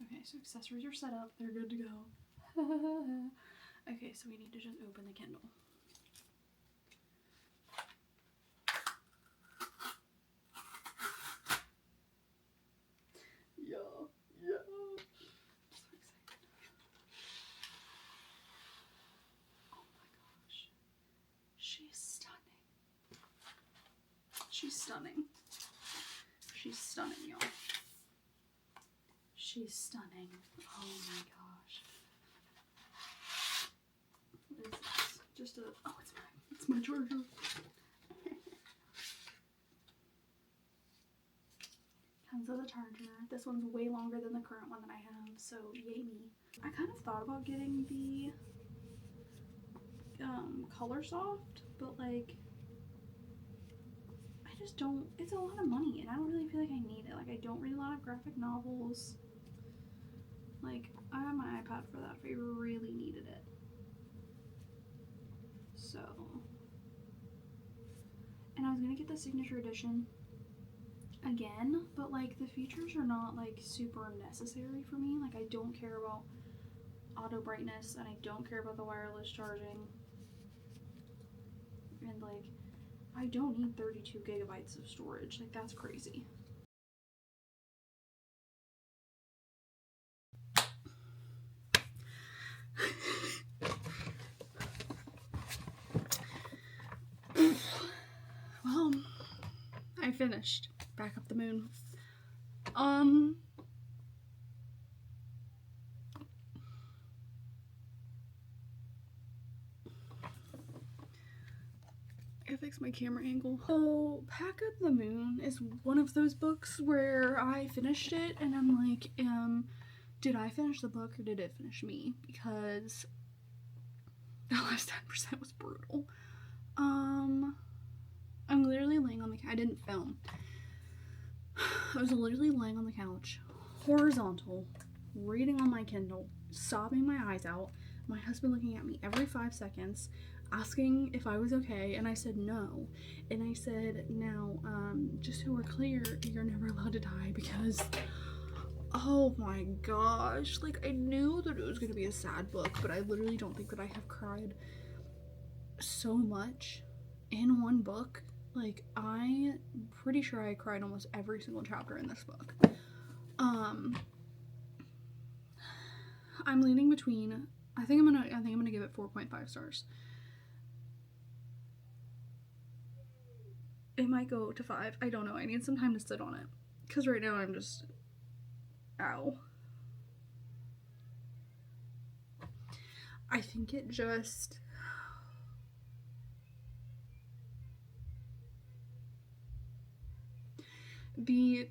Okay, so accessories are set up. They're good to go. Okay, so we need to just open the Kindle. Yeah. I'm so excited. Oh my gosh. She's stunning. She's stunning. She's stunning, y'all. She's stunning. Oh my gosh. What is this? Just a, oh, it's my charger. Comes with a charger. This one's way longer than the current one that I have, so yay me. I kind of thought about getting the Color Soft, but like, I just don't, it's a lot of money and I don't really feel like I need it. Like, I don't read a lot of graphic novels. Like, I have my iPad for that if I really needed it. So, and I was gonna get the signature edition again, but like the features are not like super necessary for me. Like, I don't care about auto brightness and I don't care about the wireless charging, and like I don't need 32 gigabytes of storage. Like, that's crazy. Well, I finished Back Up the Moon. I fixed my camera angle. So, Back Up the Moon is one of those books where I finished it and I'm like, did I finish the book or did it finish me? Because the last 10% was brutal. I'm literally laying on the couch. I didn't film. I was literally laying on the couch, horizontal, reading on my Kindle, sobbing my eyes out, my husband looking at me every 5 seconds, asking if I was okay, and I said no. And I said, now, just so we're clear, you're never allowed to die, because, oh my gosh, like, I knew that it was gonna be a sad book, but I literally don't think that I have cried so much in one book. Like, I'm pretty sure I cried almost every single chapter in this book. I'm leaning between, I think I'm gonna give it 4.5 stars. It might go to 5. I don't know. I need some time to sit on it. Because right now I'm just, ow. I think it just, the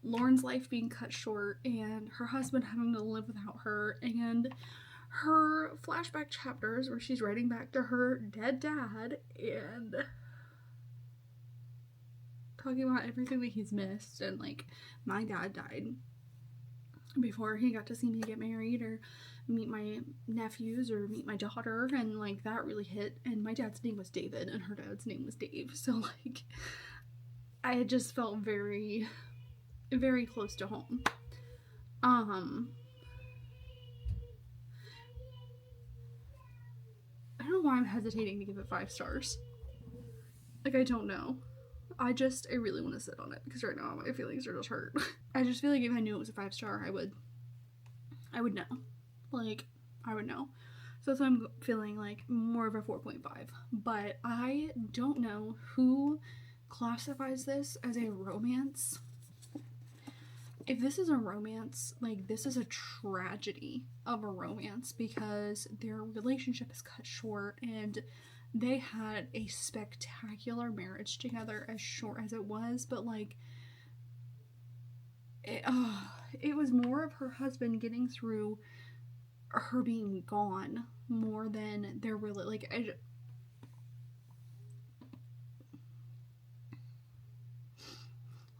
Lauren's life being cut short and her husband having to live without her, and her flashback chapters where she's writing back to her dead dad and talking about everything that he's missed, and like, my dad died before he got to see me get married or meet my nephews or meet my daughter, and like, that really hit. And my dad's name was David and her dad's name was Dave, so like, I just felt very, very close to home. I don't know why I'm hesitating to give it 5 stars. Like, I don't know. I really want to sit on it because right now my feelings are just hurt. I just feel like if I knew it was a 5-star, I would know. Like, I would know. So that's why I'm feeling like more of a 4.5. But I don't know who classifies this as a romance. If this is a romance, like, this is a tragedy of a romance because their relationship is cut short and they had a spectacular marriage together, as short as it was, but like, it was more of her husband getting through her being gone more than their really,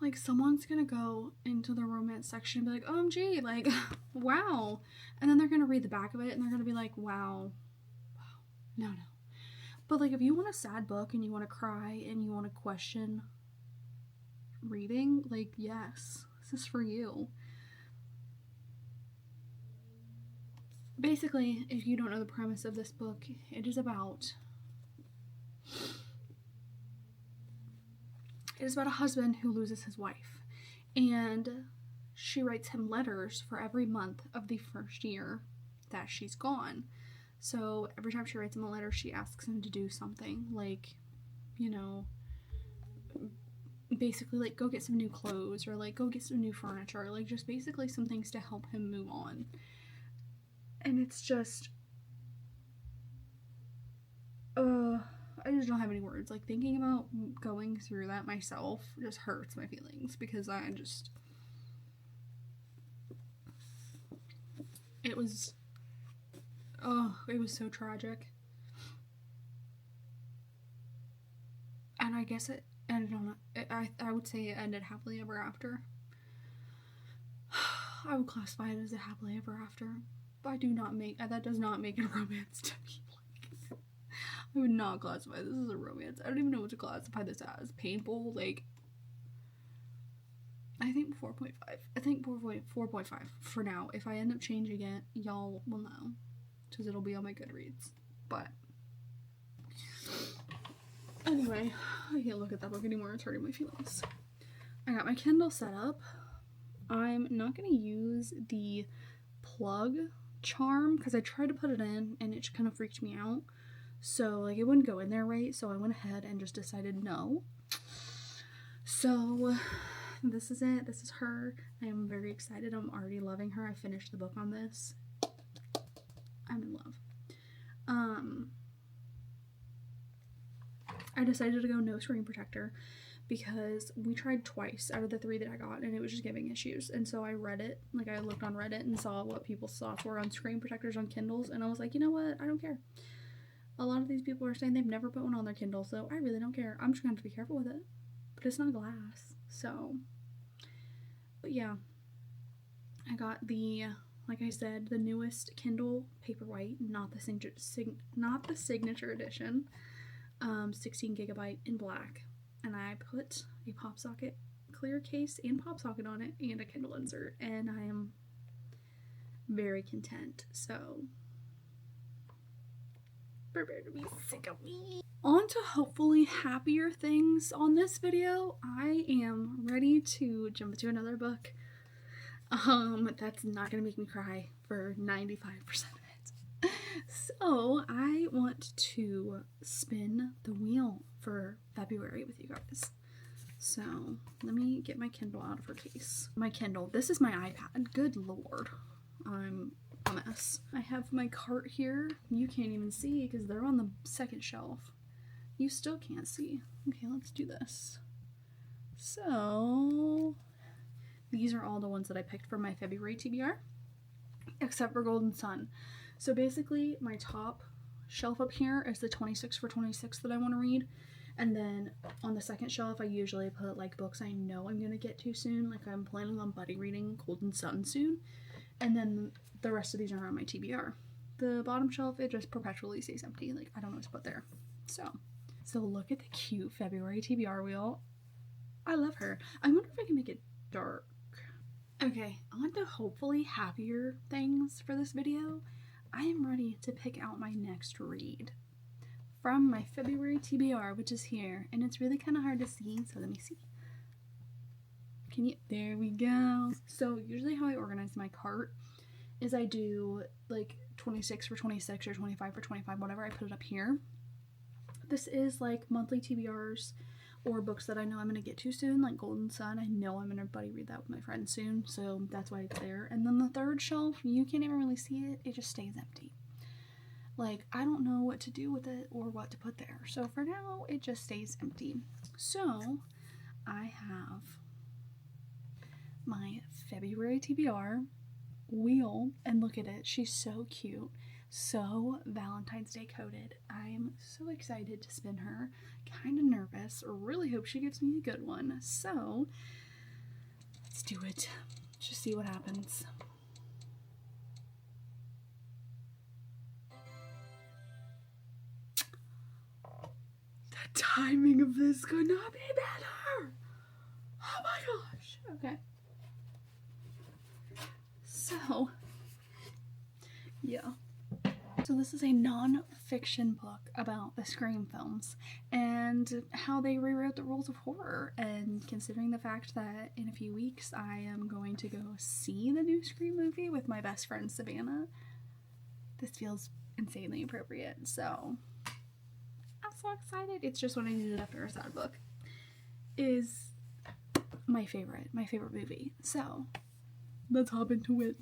like, someone's gonna go into the romance section and be like, OMG, like, wow. And then they're gonna read the back of it and they're gonna be like, wow. No. But like, if you want a sad book and you want to cry and you want to question reading, like, yes, this is for you. Basically, if you don't know the premise of this book, it is about a husband who loses his wife, and she writes him letters for every month of the first year that she's gone. So every time she writes him a letter, she asks him to do something, like, you know, basically, like, go get some new clothes, or, like, go get some new furniture, like, just basically some things to help him move on. And it's just, I just don't have any words. Like, thinking about going through that myself just hurts my feelings, because it was so tragic. And I guess it ended on I would say it ended happily ever after. I would classify it as a happily ever after. But that does not make it a romance to me. Like, I would not classify this as a romance. I don't even know what to classify this as. Painful, like, I think 4.5. I think 4.5 for now. If I end up changing it, y'all will know, because it'll be on my Goodreads. But anyway, I can't look at that book anymore. It's hurting my feelings. I got my Kindle set up. I'm not going to use the plug charm, because I tried to put it in and it kind of freaked me out. So, like, it wouldn't go in there right. So I went ahead and just decided no. So this is it. This is her. I am very excited. I'm already loving her. I finished the book on this. I'm in love. I decided to go no screen protector because we tried twice out of the 3 that I got and it was just giving issues. And so I read it, like, I looked on Reddit and saw what people's thoughts were on screen protectors on Kindles, and I was like, you know what, I don't care. A lot of these people are saying they've never put one on their Kindle, so I really don't care. I'm just gonna have to be careful with it. But it's not glass, so. But yeah, I got the, like I said, the newest Kindle Paperwhite, not the signature edition, 16 gigabyte in black. And I put a pop socket clear case and pop socket on it and a Kindle insert, and I am very content. So prepare to be sick of me. On to hopefully happier things on this video. I am ready to jump into another book. That's not gonna make me cry for 95% of it. So I want to spin the wheel for February with you guys. So let me get my Kindle out of her case. My Kindle. This is my iPad. Good lord. I'm a mess. I have my cart here. You can't even see because they're on the second shelf. You still can't see. Okay, let's do this. So these are all the ones that I picked for my February TBR, except for Golden Sun. So basically my top shelf up here is the 26 for 26 that I want to read. And then on the second shelf, I usually put, like, books I know I'm going to get to soon. Like, I'm planning on buddy reading Golden Sun soon. And then the rest of these are on my TBR. The bottom shelf, it just perpetually stays empty. Like, I don't know what to put there. So look at the cute February TBR wheel. I love her. I wonder if I can make it dark. Okay, on to hopefully happier things for this video. I am ready to pick out my next read from my February TBR, which is here, and it's really kind of hard to see, so let me see. There we go. So usually how I organize my cart is I do, like, 26 for 26 or 25 for 25, whatever. I put it up here. This is, like, monthly TBRs or books that I know I'm going to get to soon, like Golden Sun. I know I'm going to buddy read that with my friends soon, so that's why it's there. And then the third shelf, you can't even really see it. It just stays empty. Like, I don't know what to do with it or what to put there. So for now, it just stays empty. So I have my February TBR wheel, and look at it. She's so cute. So Valentine's Day coded. I am so excited to spin her. Kind of nervous. Really hope she gives me a good one. So let's do it. Just see what happens. The timing of this could not be better. Oh my gosh. Okay. So, yeah. So this is a non-fiction book about the Scream films and how they rewrote the rules of horror, and considering the fact that in a few weeks I am going to go see the new Scream movie with my best friend Savannah, this feels insanely appropriate. So I'm so excited. It's just what I needed after a sad book. Is my favorite movie. So let's hop into it.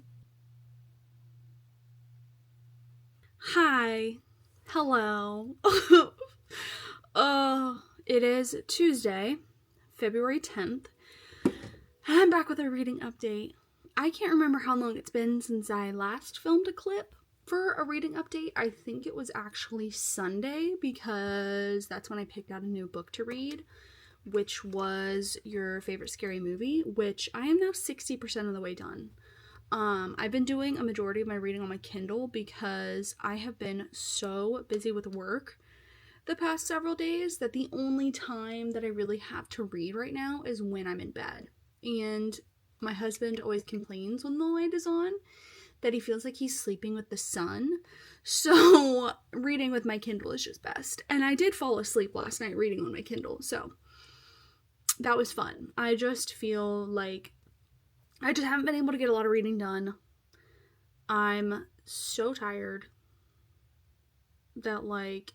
Hi. Hello. It is Tuesday, February 10th. I'm back with a reading update. I can't remember how long it's been since I last filmed a clip for a reading update. I think it was actually Sunday, because that's when I picked out a new book to read, which was Your Favorite Scary Movie, which I am now 60% of the way done. I've been doing a majority of my reading on my Kindle because I have been so busy with work the past several days that the only time that I really have to read right now is when I'm in bed. And my husband always complains when the light is on that he feels like he's sleeping with the sun. So reading with my Kindle is just best. And I did fall asleep last night reading on my Kindle, so that was fun. I just feel like I just haven't been able to get a lot of reading done. I'm so tired that, like,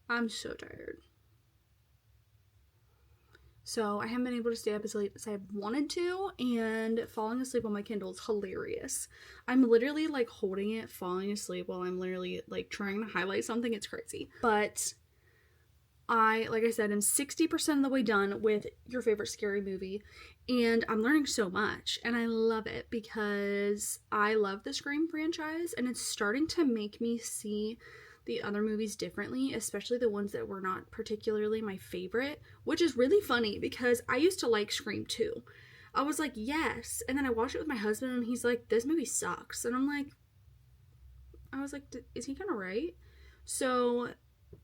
I'm so tired. So I haven't been able to stay up as late as I wanted to, and falling asleep on my Kindle is hilarious. I'm literally, like, holding it, falling asleep while I'm literally, like, trying to highlight something. It's crazy. But like I said, I'm 60% of the way done with Your Favorite Scary Movie, and I'm learning so much, and I love it because I love the Scream franchise, and it's starting to make me see the other movies differently, especially the ones that were not particularly my favorite, which is really funny because I used to like Scream 2. I was like, yes, and then I watched it with my husband, and he's like, this movie sucks, and I was like, is he kind of right? So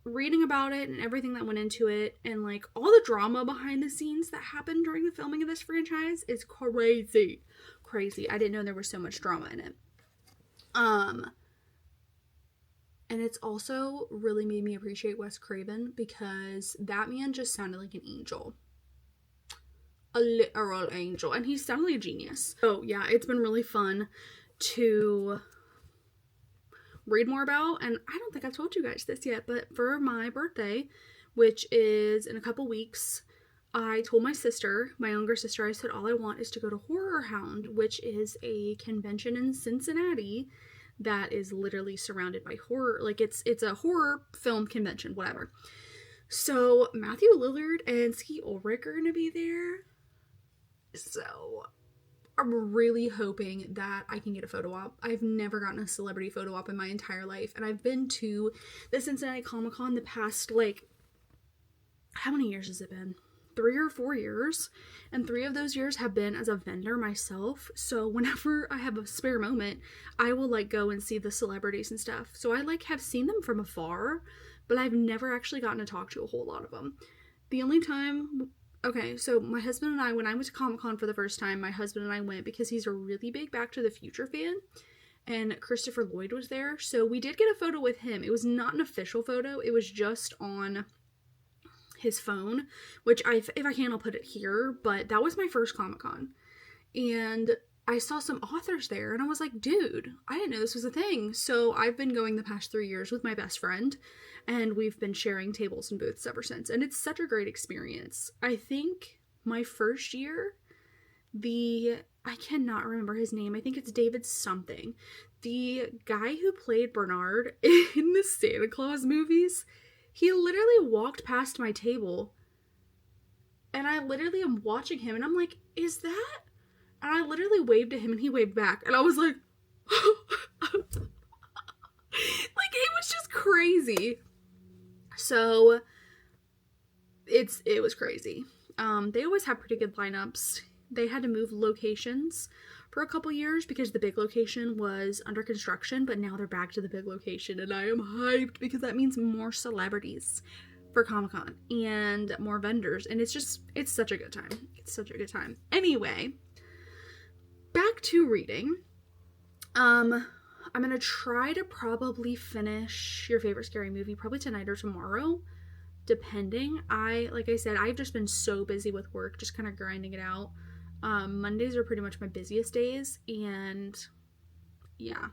reading about it and everything that went into it, and like all the drama behind the scenes that happened during the filming of this franchise is crazy. I didn't know there was so much drama in it. And it's also really made me appreciate Wes Craven, because that man just sounded like an angel. A literal angel. And he sounded like a genius. So yeah, it's been really fun to read more about. And I don't think I've told you guys this yet, but for my birthday, which is in a couple weeks, I told my sister, my younger sister, I said all I want is to go to Horror Hound, which is a convention in Cincinnati that is literally surrounded by horror. Like, it's a horror film convention, whatever. So Matthew Lillard and Ski Ulrich are gonna be there. So I'm really hoping that I can get a photo op. I've never gotten a celebrity photo op in my entire life, and I've been to the Cincinnati Comic-Con the past, like, how many years has it been? 3 or 4 years, and 3 of those years have been as a vendor myself. So whenever I have a spare moment, I will, like, go and see the celebrities and stuff. So I, like, have seen them from afar, but I've never actually gotten to talk to a whole lot of them. The only time, okay, so my husband and I, when I went to Comic-Con for the first time, my husband and I went because he's a really big Back to the Future fan, and Christopher Lloyd was there, so we did get a photo with him. It was not an official photo, it was just on his phone, which if I can, I'll put it here, but that was my first Comic-Con, and I saw some authors there, and I was like, dude, I didn't know this was a thing. So I've been going the past 3 years with my best friend, and we've been sharing tables and booths ever since, and it's such a great experience. I think my first year, I cannot remember his name, I think it's David something, the guy who played Bernard in the Santa Claus movies, he literally walked past my table, and I literally am watching him, and I'm like, is that? And I literally waved at him, and he waved back, and I was like, like, it was just crazy. So it was crazy. They always have pretty good lineups. They had to move locations for a couple years because the big location was under construction, but now they're back to the big location, and I am hyped because that means more celebrities for Comic-Con and more vendors, and it's such a good time. It's such a good time. Anyway, back to reading. I'm gonna try to probably finish Your Favorite Scary Movie probably tonight or tomorrow, depending. Like I said, I've just been so busy with work, just kind of grinding it out. Mondays are pretty much my busiest days, and yeah,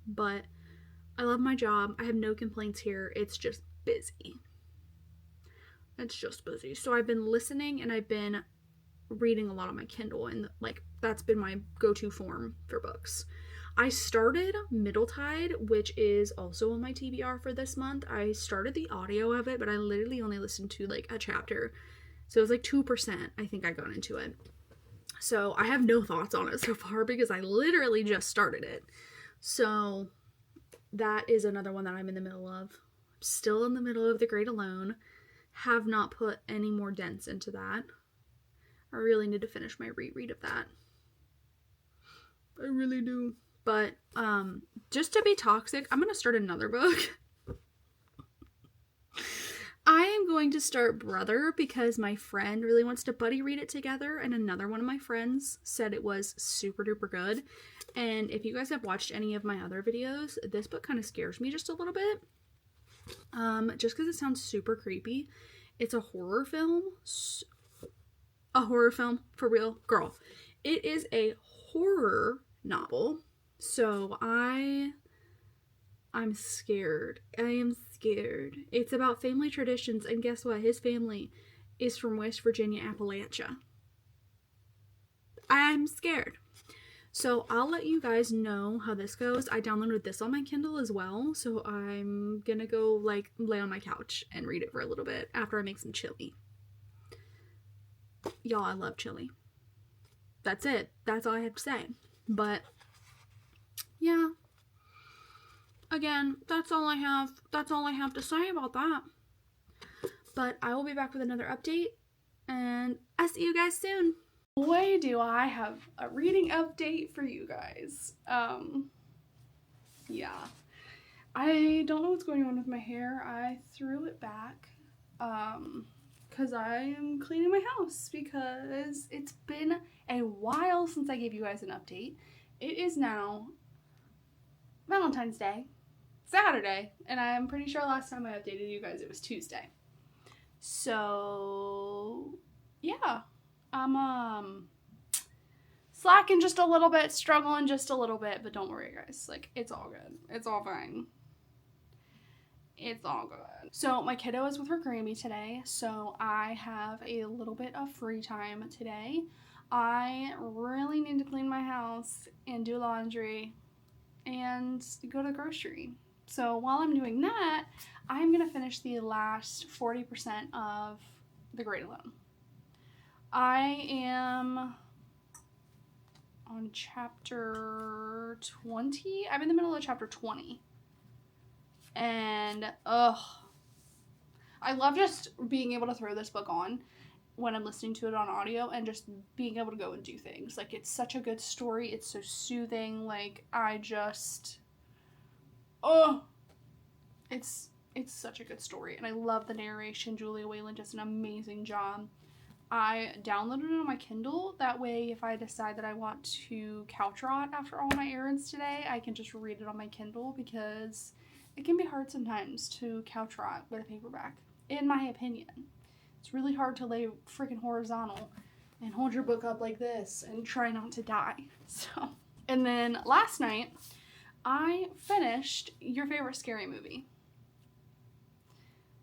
but I love my job. I have no complaints here. It's just busy. So I've been listening and I've been reading a lot on my Kindle, and like that's been my go-to form for books. I started Middletide, which is also on my TBR for this month. I started the audio of it, but I literally only listened to like a chapter. So it was like 2%, I think I got into it. So I have no thoughts on it so far because I literally just started it. So that is another one that I'm in the middle of. I'm still in the middle of The Great Alone. Have not put any more dents into that. I really need to finish my reread of that. I really do. But just to be toxic, I'm going to start another book. I am going to start Brother because my friend really wants to buddy read it together, and another one of my friends said it was super duper good. And if you guys have watched any of my other videos, this book kind of scares me just a little bit. Just because it sounds super creepy. It's a horror film. A horror film, for real, girl. It is a horror novel. So I'm scared. I am scared. It's about family traditions, and guess what? His family is from West Virginia, Appalachia. I'm scared. So I'll let you guys know how this goes. I downloaded this on my Kindle as well, so I'm gonna go like lay on my couch and read it for a little bit after I make some chili. Y'all, I love chili. That's it. That's all I have to say. But yeah, again, that's all I have to say about that. But I will be back with another update, and I'll see you guys soon. Boy, do I have a reading update for you guys. Yeah, I don't know what's going on with my hair. I threw it back because I am cleaning my house because it's been a while since I gave you guys an update. It is now Valentine's Day, Saturday, and I'm pretty sure last time I updated you guys it was Tuesday. So yeah, I'm slacking just a little bit, struggling just a little bit, but don't worry guys, like it's all good. It's all fine. It's all good. So my kiddo is with her Grammy today, so I have a little bit of free time today. I really need to clean my house and do laundry and go to the grocery. So while I'm doing that, I'm going to finish the last 40% of The Great Alone. I am on chapter 20. I'm in the middle of chapter 20. And, I love just being able to throw this book on when I'm listening to it on audio and just being able to go and do things. Like, it's such a good story. It's so soothing. Like, it's such a good story. And I love the narration. Julia Wayland does an amazing job. I downloaded it on my Kindle. That way, if I decide that I want to couch rot after all my errands today, I can just read it on my Kindle because it can be hard sometimes to couch rot with a paperback, in my opinion. It's really hard to lay freaking horizontal and hold your book up like this and try not to die. So, and then last night, I finished Your Favorite Scary Movie.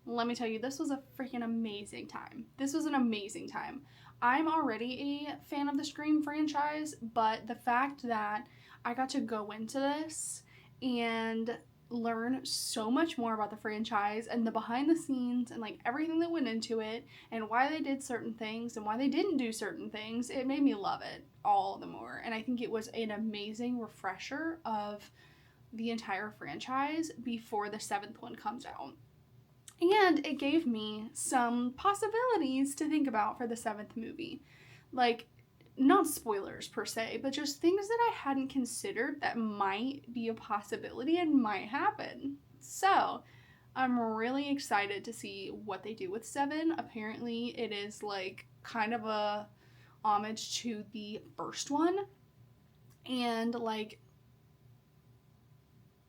Let me tell you, this was a freaking amazing time. This was an amazing time. I'm already a fan of the Scream franchise, but the fact that I got to go into this and learn so much more about the franchise and the behind the scenes and like everything that went into it and why they did certain things and why they didn't do certain things, it made me love it all the more. And I think it was an amazing refresher of the entire franchise before the 7th one comes out. And it gave me some possibilities to think about for the 7th movie. Like, not spoilers per se, but just things that I hadn't considered that might be a possibility and might happen. So, I'm really excited to see what they do with 7. Apparently, it is like kind of a homage to the first one. And like,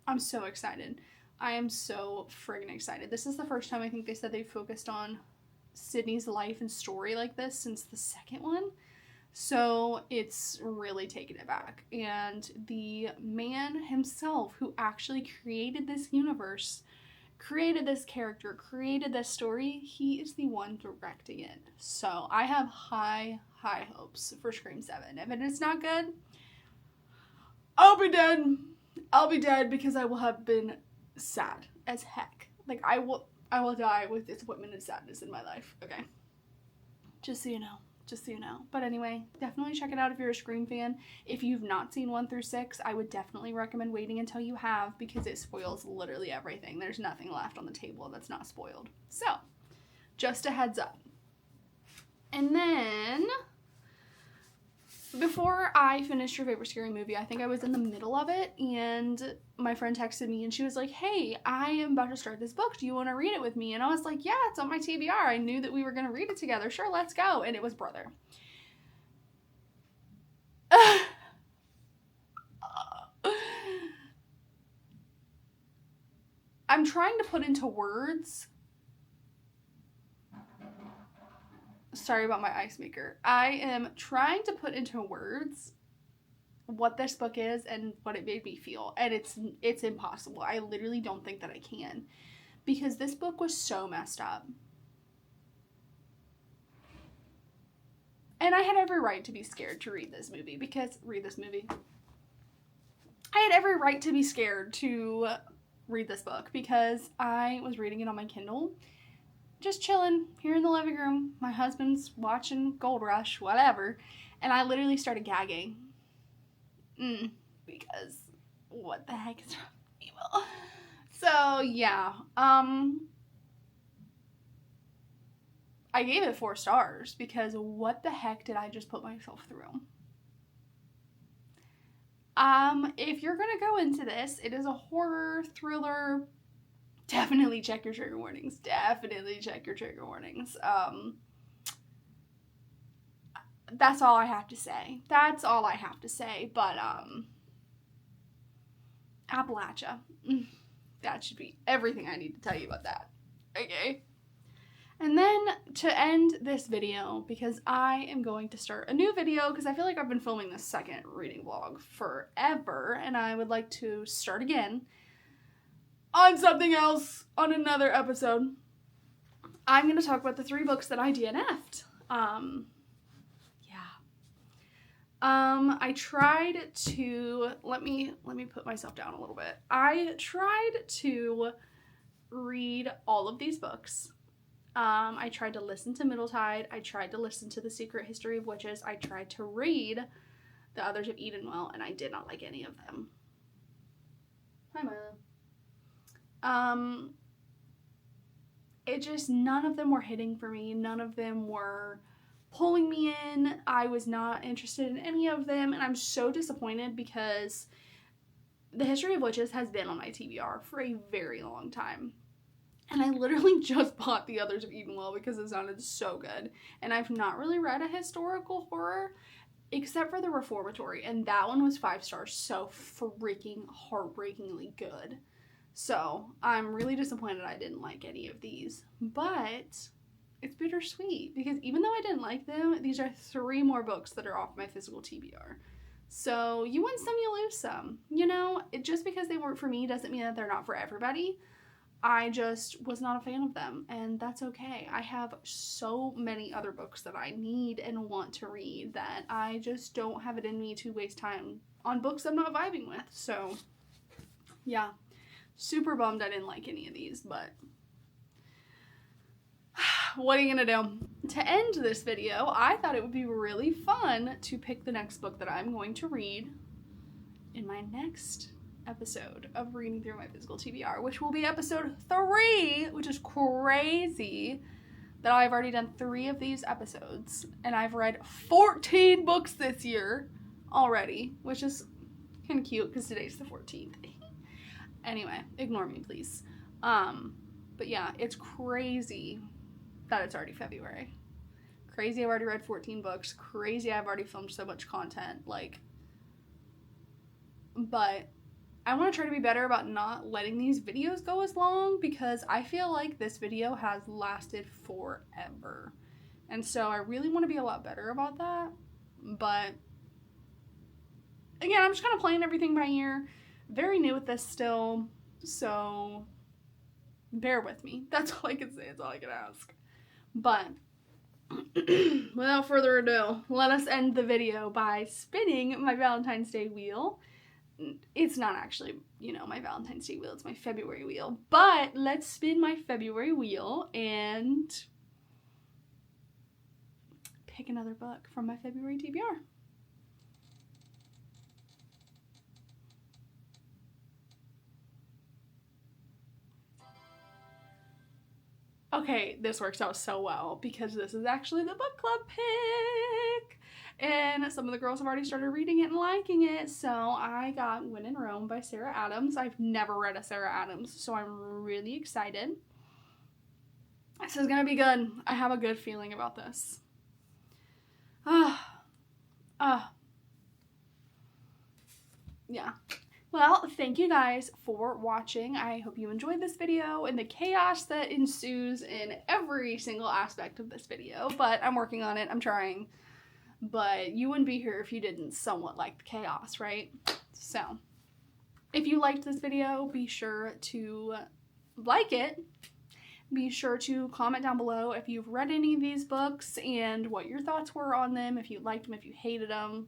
I'm so excited. I am so friggin' excited. This is the first time I think they said they focused on Sydney's life and story like this since the second one. So it's really taken it back. And the man himself who actually created this universe, created this character, created this story, he is the one directing it. So I have high hopes for Scream 7. If it is not good, I'll be dead. I'll be dead because I will have been sad as heck. Like, I will die with disappointment and sadness in my life. Okay. Just so you know. But anyway, definitely check it out if you're a Scream fan. If you've not seen 1 through 6, I would definitely recommend waiting until you have, because it spoils literally everything. There's nothing left on the table that's not spoiled. So, just a heads up. And then, before I finished Your Favorite Scary Movie, I think I was in the middle of it, and my friend texted me, and she was like, hey, I am about to start this book. Do you want to read it with me? And I was like, yeah, it's on my TBR. I knew that we were going to read it together. Sure, let's go. And it was Brother. I'm trying to put into words. Sorry about my ice maker. I am trying to put into words what this book is and what it made me feel. And it's impossible. I literally don't think that I can. Because this book was so messed up. And I had every right to be scared to read this movie. I had every right to be scared to read this book because I was reading it on my Kindle. Just chilling here in the living room. My husband's watching Gold Rush, whatever. And I literally started gagging. Because what the heck is wrong with evil? So, yeah. I gave it 4 stars because what the heck did I just put myself through? If you're gonna go into this, it is a horror thriller. Definitely check your trigger warnings. That's all I have to say. But, Appalachia. That should be everything I need to tell you about that. Okay. And then to end this video, because I am going to start a new video, because I feel like I've been filming this second reading vlog forever, and I would like to start again on something else on another episode. I'm going to talk about the 3 books that I DNF'd. I tried to, let me put myself down a little bit. I tried to read all of these books. I tried to listen to Middletide. I tried to listen to The Secret History of Witches. I tried to read The Others of Edenwell, and I did not like any of them. Hi, Milo. It just, none of them were hitting for me. None of them were pulling me in. I was not interested in any of them, and I'm so disappointed because The History of Witches has been on my TBR for a very long time. And I literally just bought The Others of Edenwell because it sounded so good. And I've not really read a historical horror except for The Reformatory, and that one was 5 stars, so freaking heartbreakingly good. So I'm really disappointed I didn't like any of these, but it's bittersweet because even though I didn't like them, these are 3 more books that are off my physical TBR. So you win some, you lose some. You know, just because they weren't for me doesn't mean that they're not for everybody. I just was not a fan of them, and that's okay. I have so many other books that I need and want to read that I just don't have it in me to waste time on books I'm not vibing with. So, yeah. Super bummed I didn't like any of these, but what are you gonna do? To end this video, I thought it would be really fun to pick the next book that I'm going to read in my next episode of reading through my physical TBR, which will be episode 3, which is crazy that I've already done 3 of these episodes, and I've read 14 books this year already, which is kind of cute because today's the 14th. Anyway, ignore me, please. But yeah, it's crazy that it's already February. Crazy I've already read 14 books. Crazy I've already filmed so much content. But I want to try to be better about not letting these videos go as long because I feel like this video has lasted forever. And so I really want to be a lot better about that. But again, I'm just kind of playing everything by ear. Very new with this still, so bear with me. That's all I can say. That's all I can ask. But without further ado, let us end the video by spinning my Valentine's Day wheel. It's not actually, my Valentine's Day wheel. It's my February wheel. But let's spin my February wheel and pick another book from my February TBR. Okay, this works out so well because this is actually the book club pick. And some of the girls have already started reading it and liking it. So I got When in Rome by Sarah Adams. I've never read a Sarah Adams, so I'm really excited. This is going to be good. I have a good feeling about this. Yeah. Well, thank you guys for watching. I hope you enjoyed this video and the chaos that ensues in every single aspect of this video. But I'm working on it. I'm trying. But you wouldn't be here if you didn't somewhat like the chaos, right? So, if you liked this video, be sure to like it. Be sure to comment down below if you've read any of these books and what your thoughts were on them, if you liked them, if you hated them,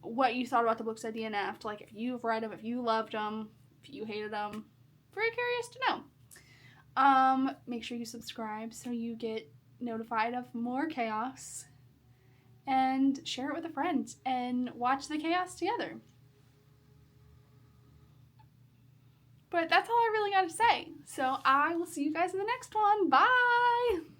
what you thought about the books I DNF'd, like if you've read them, if you loved them, if you hated them. Very curious to know. Make sure you subscribe so you get notified of more chaos. And share it with a friend and watch the chaos together. But that's all I really got to say. So I will see you guys in the next one. Bye!